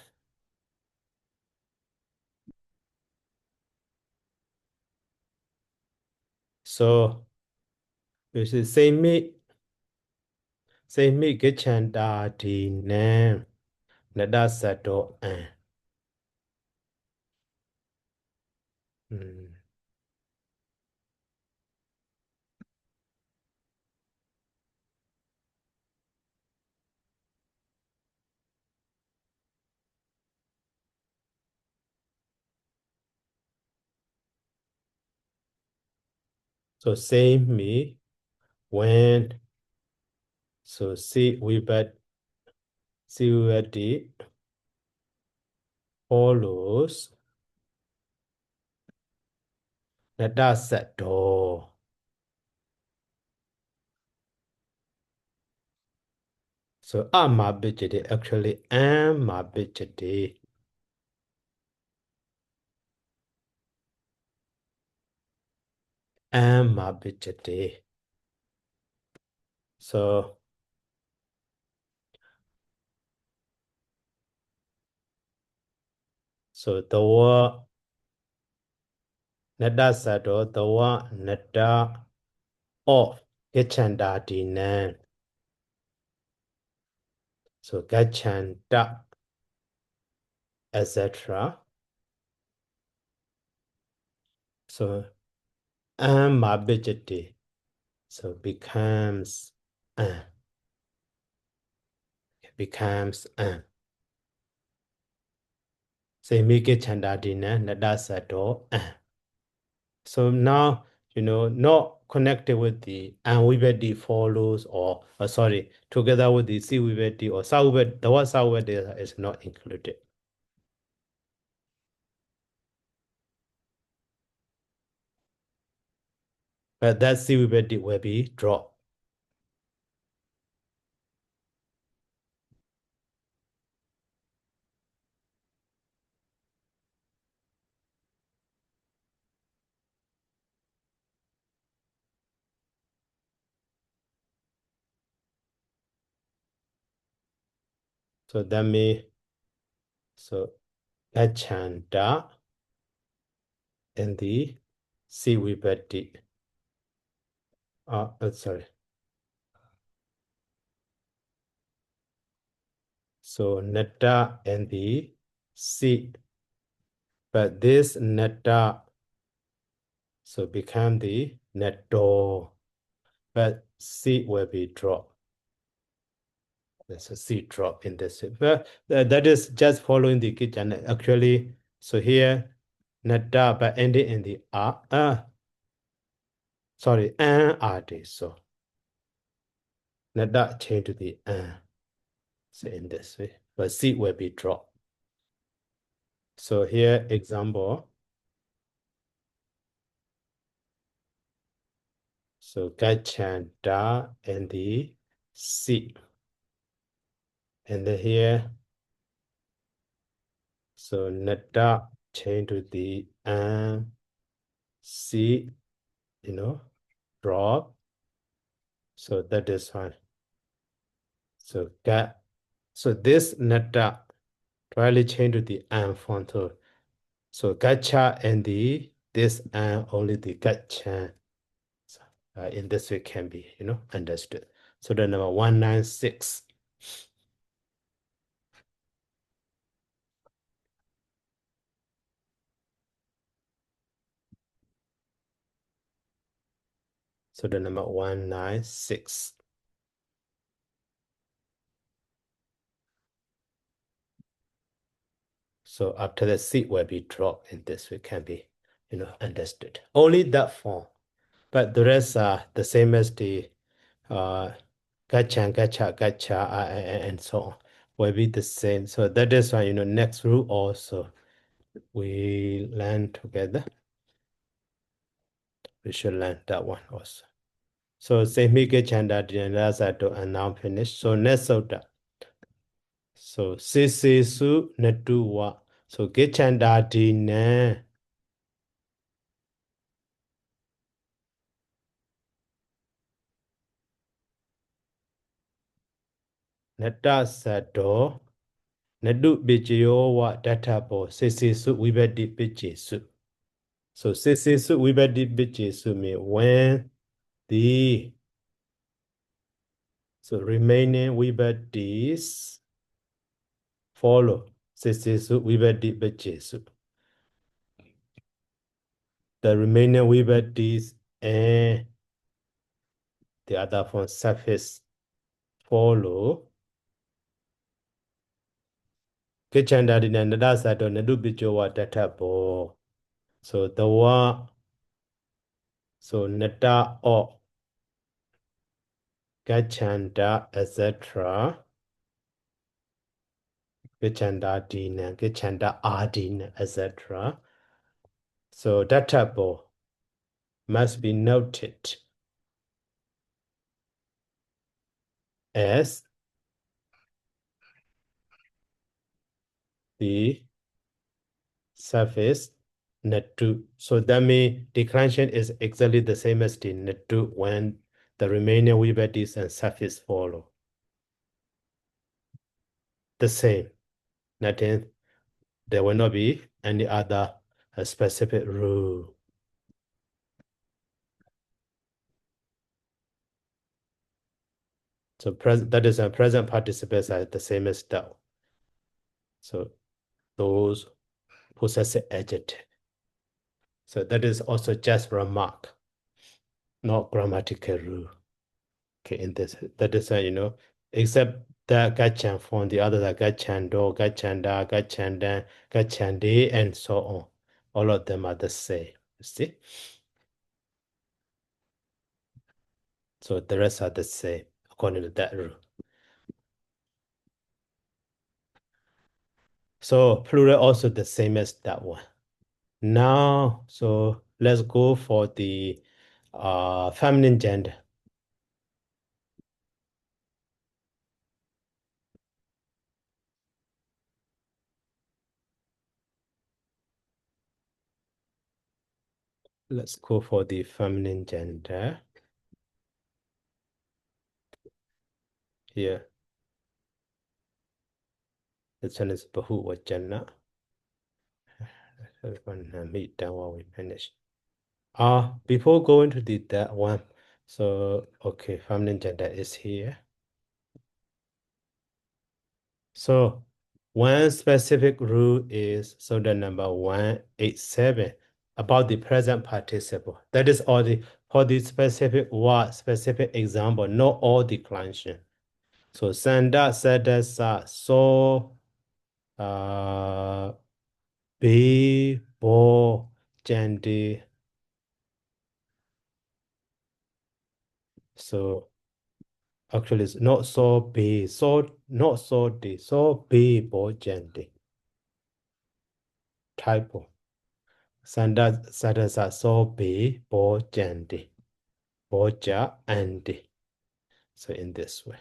So you should say me gachanda di nam nada sato an. So say me when so see we the follows nada sato. So ama bijade actually am bijade. Am bijade. So the word nada sato the word nada of gachanda di nam. So gachanda, etc. So am bijade. So becomes say make it chandadina nadasato. So now not connected with the and vibedi follows or sorry together with the si vibedi or sa vibedi, the word sa vibedi is not included. But that si vibedi will be dropped. So that means so achanda and the si vibedi. Sorry. So netta and the si. But this netta So become the netto, but C will be drop. There's a C drop in this. But that is just following the Kaccāyana. Actually, so here, netta, but ending in the sorry, RD. So netta change to the so in this way, but C will be drop. So here, example. So Kaccāyana and the C. And then here, so netta change to the C, drop. So that is fine. So this netta totally change to the form. So gacha and this only the gacha. So, in this way can be understood. So the number 196. So the number 196. So after the C will be dropped in this way can be understood. Only that form. But the rest are the same as the gacha, gacha, gacha, and so on. Will be the same. So that is why next rule also we learn together. We should learn that one also. So Semike Chanda Dinarasato and now finished. So next soda. So Sisi Su Natuwa. So Gichanda Dina. Nata Sato. Nadu Bijiyo wa Datapo. Sisi Su Wibedi Bijisu. So Sisi Su Wibedi Bijisu mean when the remaining Wibedis follow. Sisi Su Wibedi Bijisu. The remaining Wibedis and the other form surface follow. Kichanda dinanda sato nadu bijowa databo. So the one, so nata o gachanda, etc. Kichanda dina, kichanda adina, etc. So databo must be noted as the surface natu. So that means declension is exactly the same as the natu when the remaining vibrators and surface follow. The same. Nothing, there will not be any other specific rule. So that is a present participles are the same as that. So those possessive adjective. So that is also just remark, not grammatical rule. Okay, in this, that is except the gachan form, the others are gachando, gachanda, gachanda, gachande, and so on. All of them are the same. You see? So the rest are the same according to that rule. So plural also the same as that one. Now, so let's go for the feminine gender. Let's go for the feminine gender. Here. This one is Bahu Vajana. Meet down while we finish. Before going to that one, so okay, feminine gender is here. So one specific rule is so the number 187 about the present participle. That is all for the specific word, specific example, not all declension. So sanda, sada, sa, so, be, bo, jandi. So actually it's not so be, so not so di, so be, bo, jandi. Typo. Sanda, sada, sa, so be, bo, jandi. Boja, andi. So in this way.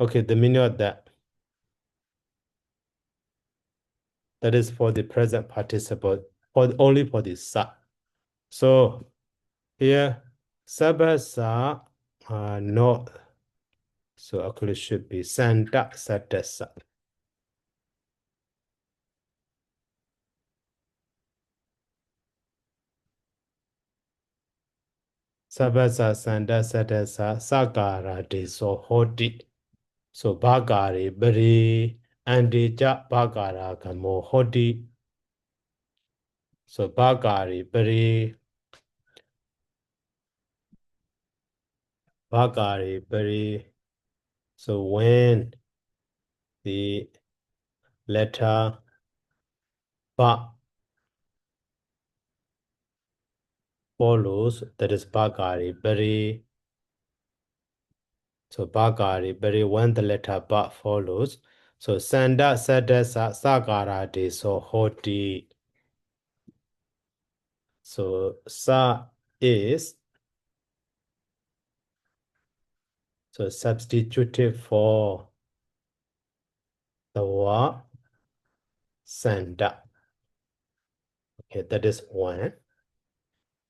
Okay, the meaning of that. That is for the present participle, only for the sa. So here, sabasa, no. So actually should be sanda satasa. Sabasa sanda satasa sakara de so hoti. So bagari bari andi ja bagara kamo hoti. So bagari bari bari. So when the letter ba follows, that is bagari bari. So bagari bari, when the letter ba follows. So sanda sadasa sagara de so hoti. So sa is so substituted for the word sanda. Okay, that is one.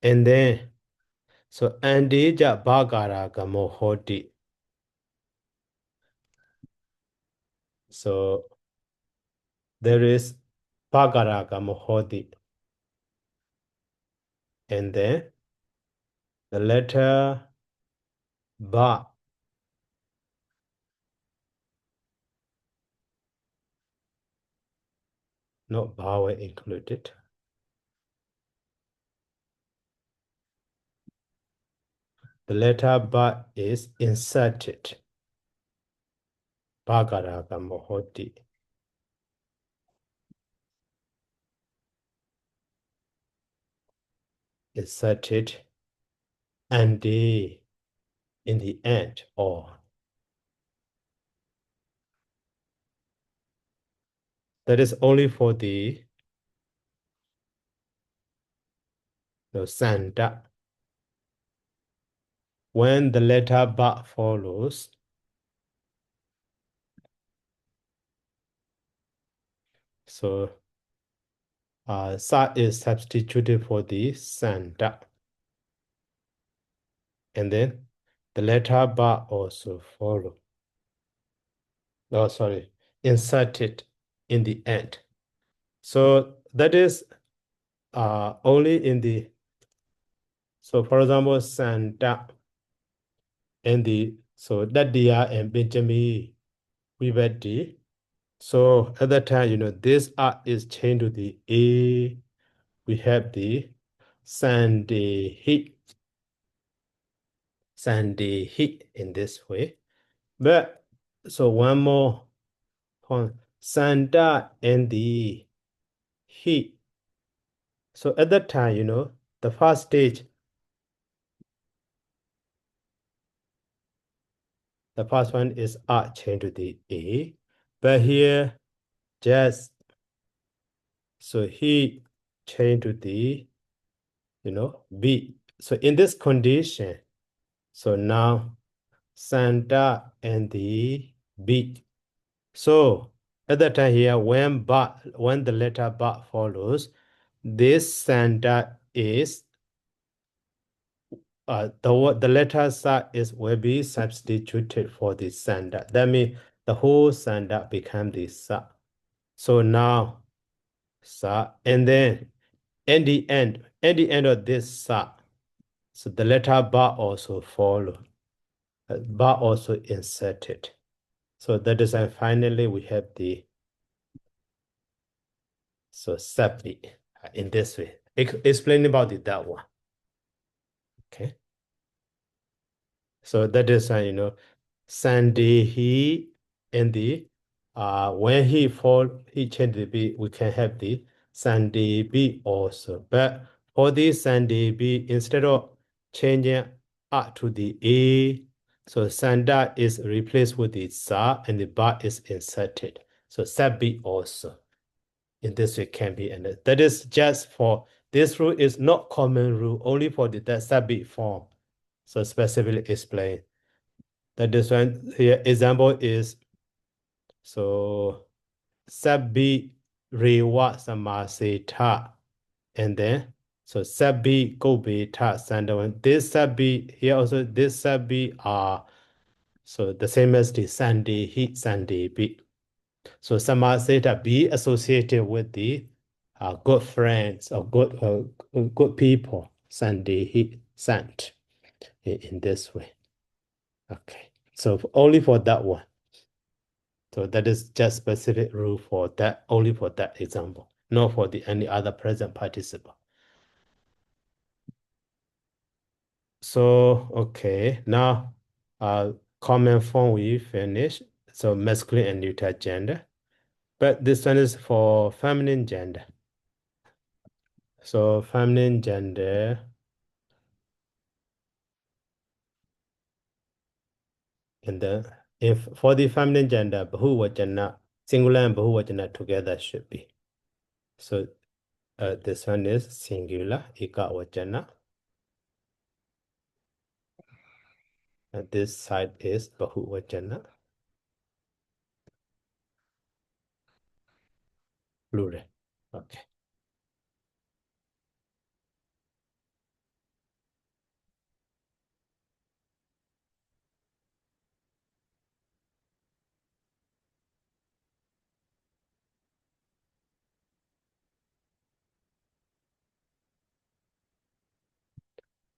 And then so andija bagara gamo hoti. So there is bagara gamo hoti. And then the letter ba, not vowel included. The letter ba is inserted. Bhagaraga mohoti. Inserted and the in the end or. That is only for the sanda. When the letter ba follows, so sa is substituted for the sanda. And then the letter ba also follow. Oh, sorry, inserted in the end. So that is only in the, so for example, sanda and the, so that dia and Benjamin Vivati. So at that time, this R is changed to the A. We have the Sunday heat in this way. But so one more point, Sanda and the heat. So at that time, the first stage, the first one is R changed to the A. But here, just so he changed to the, B. So in this condition, so now Santa and the B. So at that time here, when the letter ba follows, this Santa is the letter sa will be substituted for the Santa. That means the whole Santa become the sa. So now sa, and then at the end of this sa, so the letter ba also follow. Ba also inserted. So that is, and finally we have the, so sapi in this way. explain about that one. Okay. So that is, Sandehi in the when he fall, he changed the B, we can have the Sandehi also. But for this Sandehi, instead of changing A to the A, so Sanda is replaced with the Sa and the Ba is inserted. So Sabi also. In this way can be, and that is just for this rule is not common rule, only for the Sabi form. So specifically explain. That is when here example is so Sabi Rewa Samaseta and then so Sabi Gobeta Sandavan. This Sabi here also this Sabi are so the same as the Sandi Hit Sandi Bi. So Samaseta be associated with the good friends or good people. Sandi Hit Sant in this way. Okay. So only for that one. So that is just specific rule for that, only for that example, not for the any other present participle. So, okay, now common form we finish. So masculine and neuter gender. But this one is for feminine gender. So feminine gender, and then if for the feminine gender, Bahuvachana, singular and Bahuvachana together should be. So this one is singular, Ekavachana. And this side is Bahuvachana, plural. Okay.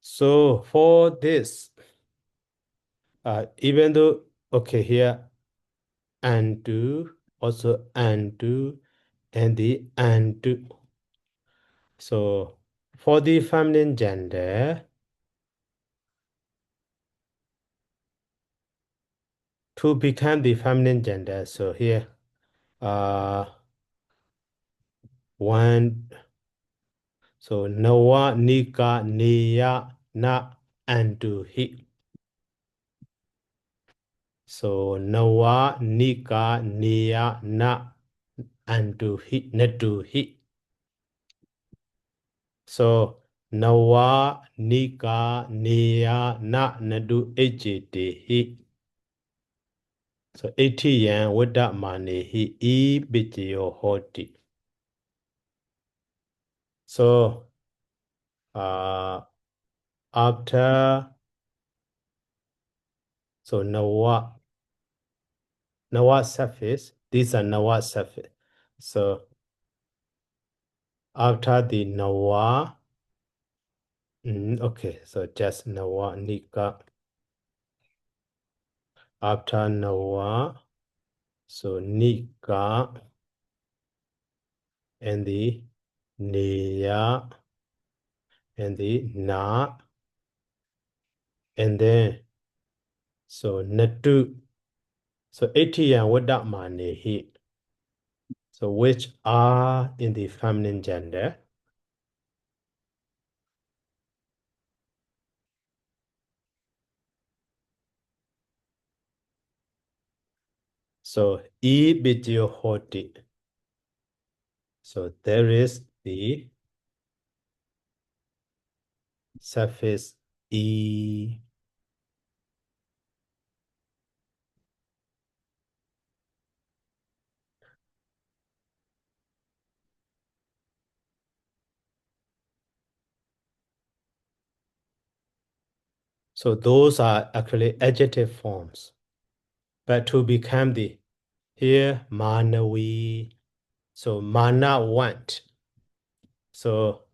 So for this, even though, okay, here, antu, also antu, and the antu. So for the feminine gender, to become the feminine gender, so here, one, so nawa, nika, niya, na, antu, hi. So nawa, nika, niya, na, antu, hi, natu, hi. So nawa, nika, niya, na, nadu, ejete, hi. So etiyan, wada mane, hi, I, bityo, hoti. So after, so nawa surface, these are nawa surface. So after the nawa, okay, so just nawa, nika. After nawa, so nika, and the niya, and the na, and then so natu, so etiyan wada mane, hi. So which are in the feminine gender. So I bityo hoti. So there is the surface E. So those are actually adjective forms. But to become the here manavi. So mana want. So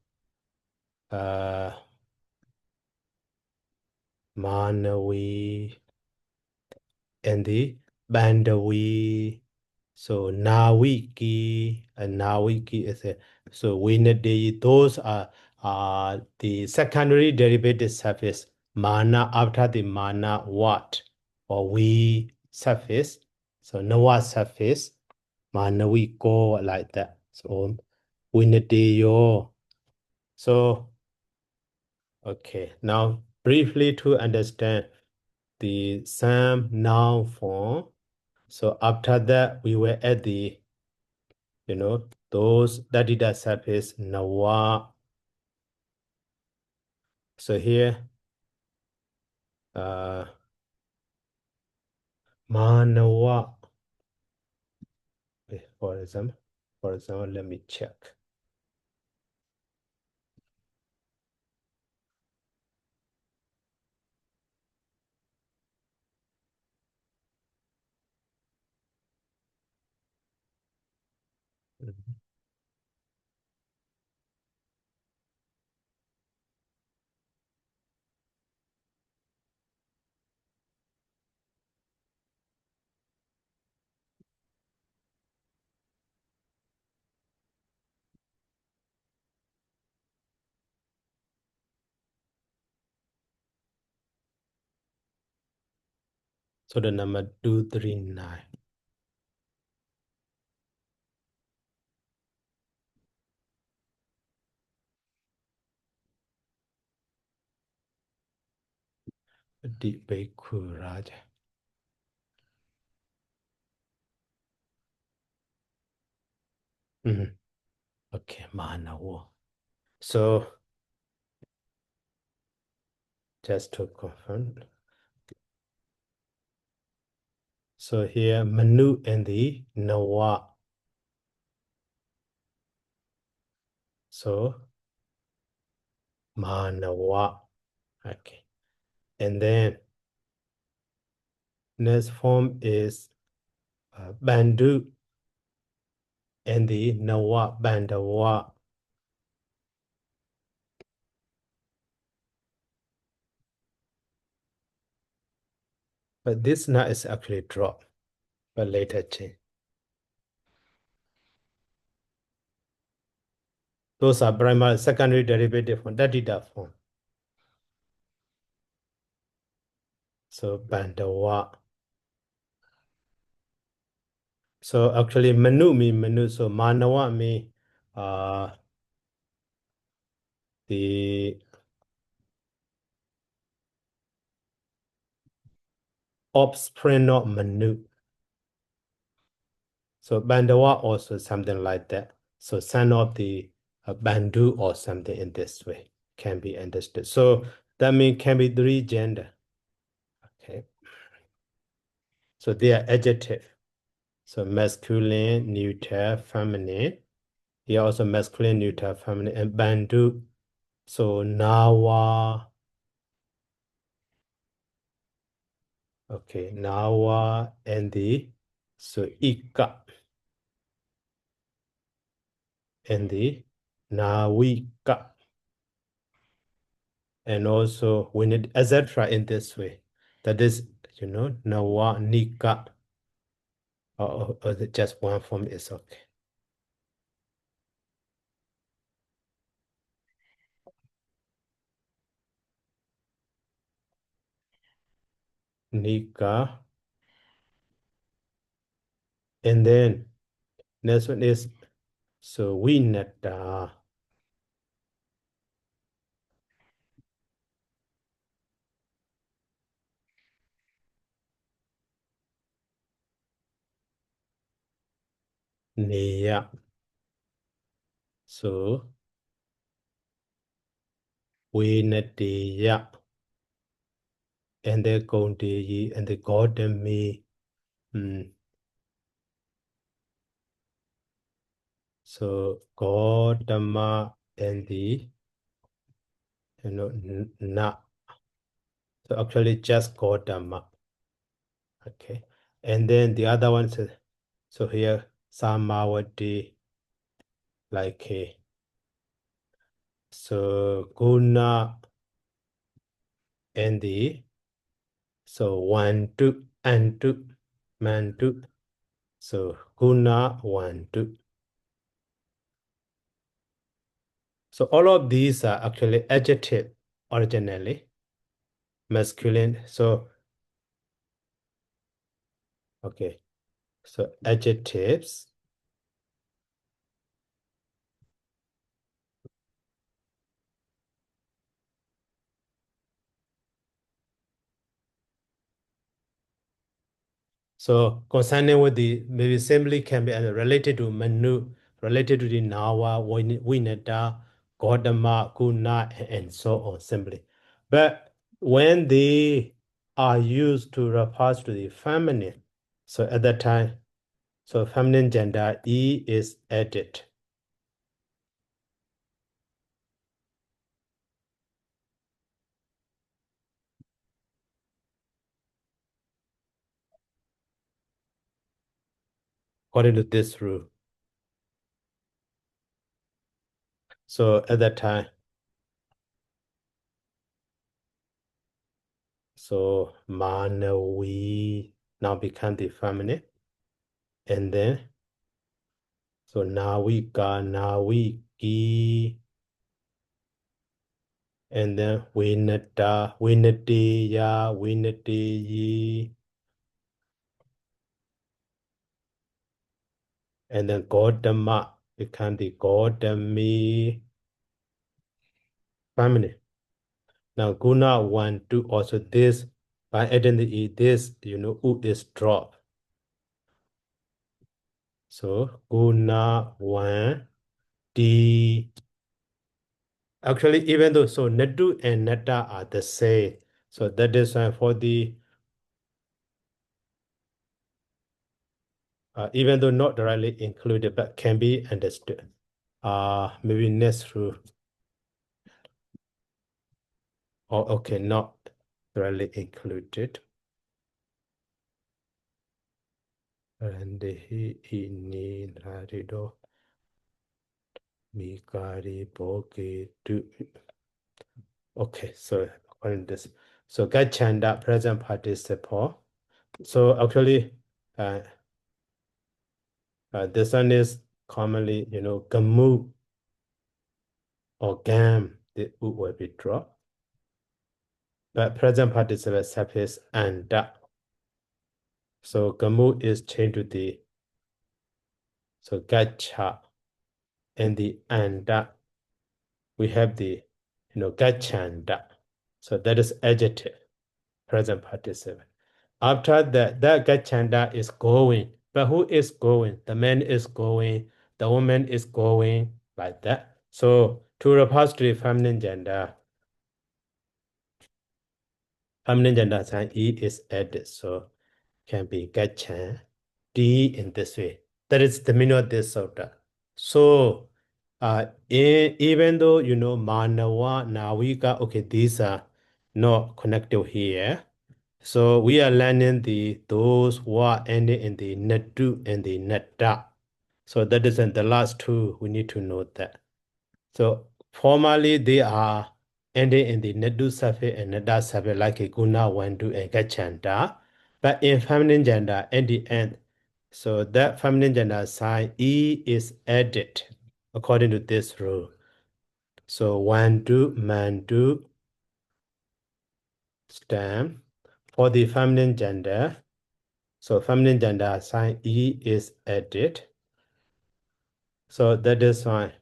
manavi and the bandavi So Nawiki and Nawiki is a so Winadi, those are the secondary derivative surface mana after the mana what or we surface. So Nawa surface, mana we go like that. So Winadi yo. So okay, now briefly to understand the same noun form. So after that, we were at the, those that did that surface, Nawa. So here, Manawa. For example, let me check. So the number 239. Dibekuraja. Okay, Manawa. So just to confirm. So here, Manu and the Nawa. So Manawa. Okay. And then next form is Bandu and the Nawa Bandawa. But this na is actually drop, but later change. Those are primary, secondary derivative form. That is that form. So Bandawa. So actually Manu mean Manu. So Manawa mean the offspring of Manu. So Bandawa also something like that. So son of the Bandu or something in this way can be understood. So that means can be three gender. Okay. So they are adjective. So masculine, neuter, feminine. Here also masculine, neuter, feminine, and Bandu. So Nawa. Okay, Nawa and the so Ika and the Nawika. And also we need etc. in this way. That is, Nawa, Nika. Or just one form is okay. Nika. And then next one is so Winata. Neya. So Winatiya. And then Kondeyi and the Godami. So Gautama and the Na. So actually just Gautama. Okay. And then the other one says so here Samawati like a so Guna and the so one two and two man two. So guna, one, two. So all of these are actually adjective originally, masculine. So, okay. So adjectives. So concerning with the maybe simply can be related to Manu, related to the Nawa, Winata, Gautama, Guna, and so on simply. But when they are used to refer to the feminine, so at that time, so feminine gender E is added. According to this rule. So at that time, so Manawi now become the feminine. And then, so Nawika, Nawiki, and then Vinata, Vinatiya, Vinatiyi, and then Gautama become the Gautami feminine. Now Guna 1, 2, also this, by adding the E, this, U is drop. So Guna 1, D. Actually, even though, so Nadu and Nata are the same. So that is why for the, even though not directly included, but can be understood. Maybe next rule. Oh, okay, not directly included. And he ini rarido mikari boki do. Okay, so according to this, so Gachanda present participle. So actually, this one is commonly, gamu or gam, the u will be dropped. But present participle suffix anta. So gamu is changed to the, so gacha, and the anda, we have the, gachanda. So that is adjective, present participle. After that, that gachanda is going. But who is going? The man is going, the woman is going, like that. So to refer to the feminine gender sign E is added. So can be gachan, D in this way. That is the meaning of this sutta. So even though, Manawa, Nawika, okay, these are not connected here. So we are learning those who are ending in the natu and the nata. So that is in the last two, we need to note that. So formally they are ending in the natu suffix and nata suffix like a guna, wandu, and gachanta. But in feminine gender, at the end, so that feminine gender sign E is added according to this rule. So wandu, mandu, stem. For the feminine gender, so feminine gender sign E is added. So that is why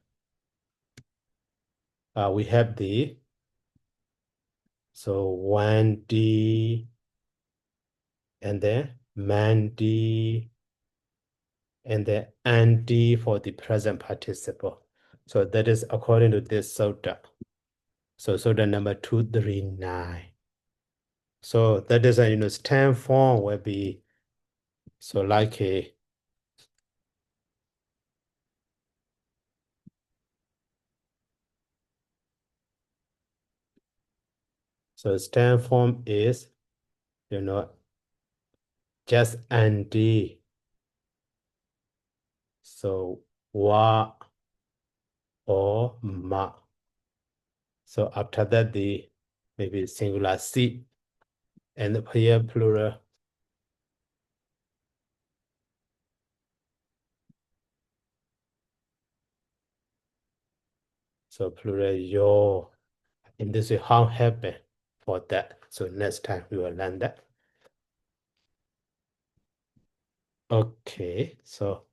we have the, so 1D, and then Mandi, and then anti for the present participle. So that is according to this sutta. So sutta number 239. So that is a stem form will be, so like a, so stem form is, just anti. So wa or ma. So after that, the maybe singular C, and here plural. So plural yo. In this way, how happen for that. So next time we will learn that. Okay, so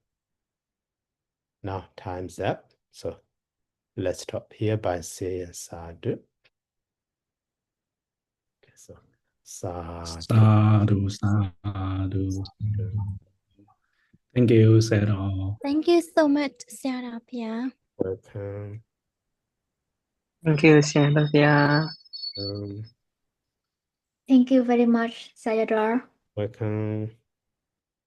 now time's up. So let's stop here by saying sadhu. Okay, so sadhu. Sadhu, sadhu. Thank you, Sarah. Thank you so much, Sarah Pia. Welcome. Thank you, Sarah. Um, Thank you very much, Sayadaw. welcome.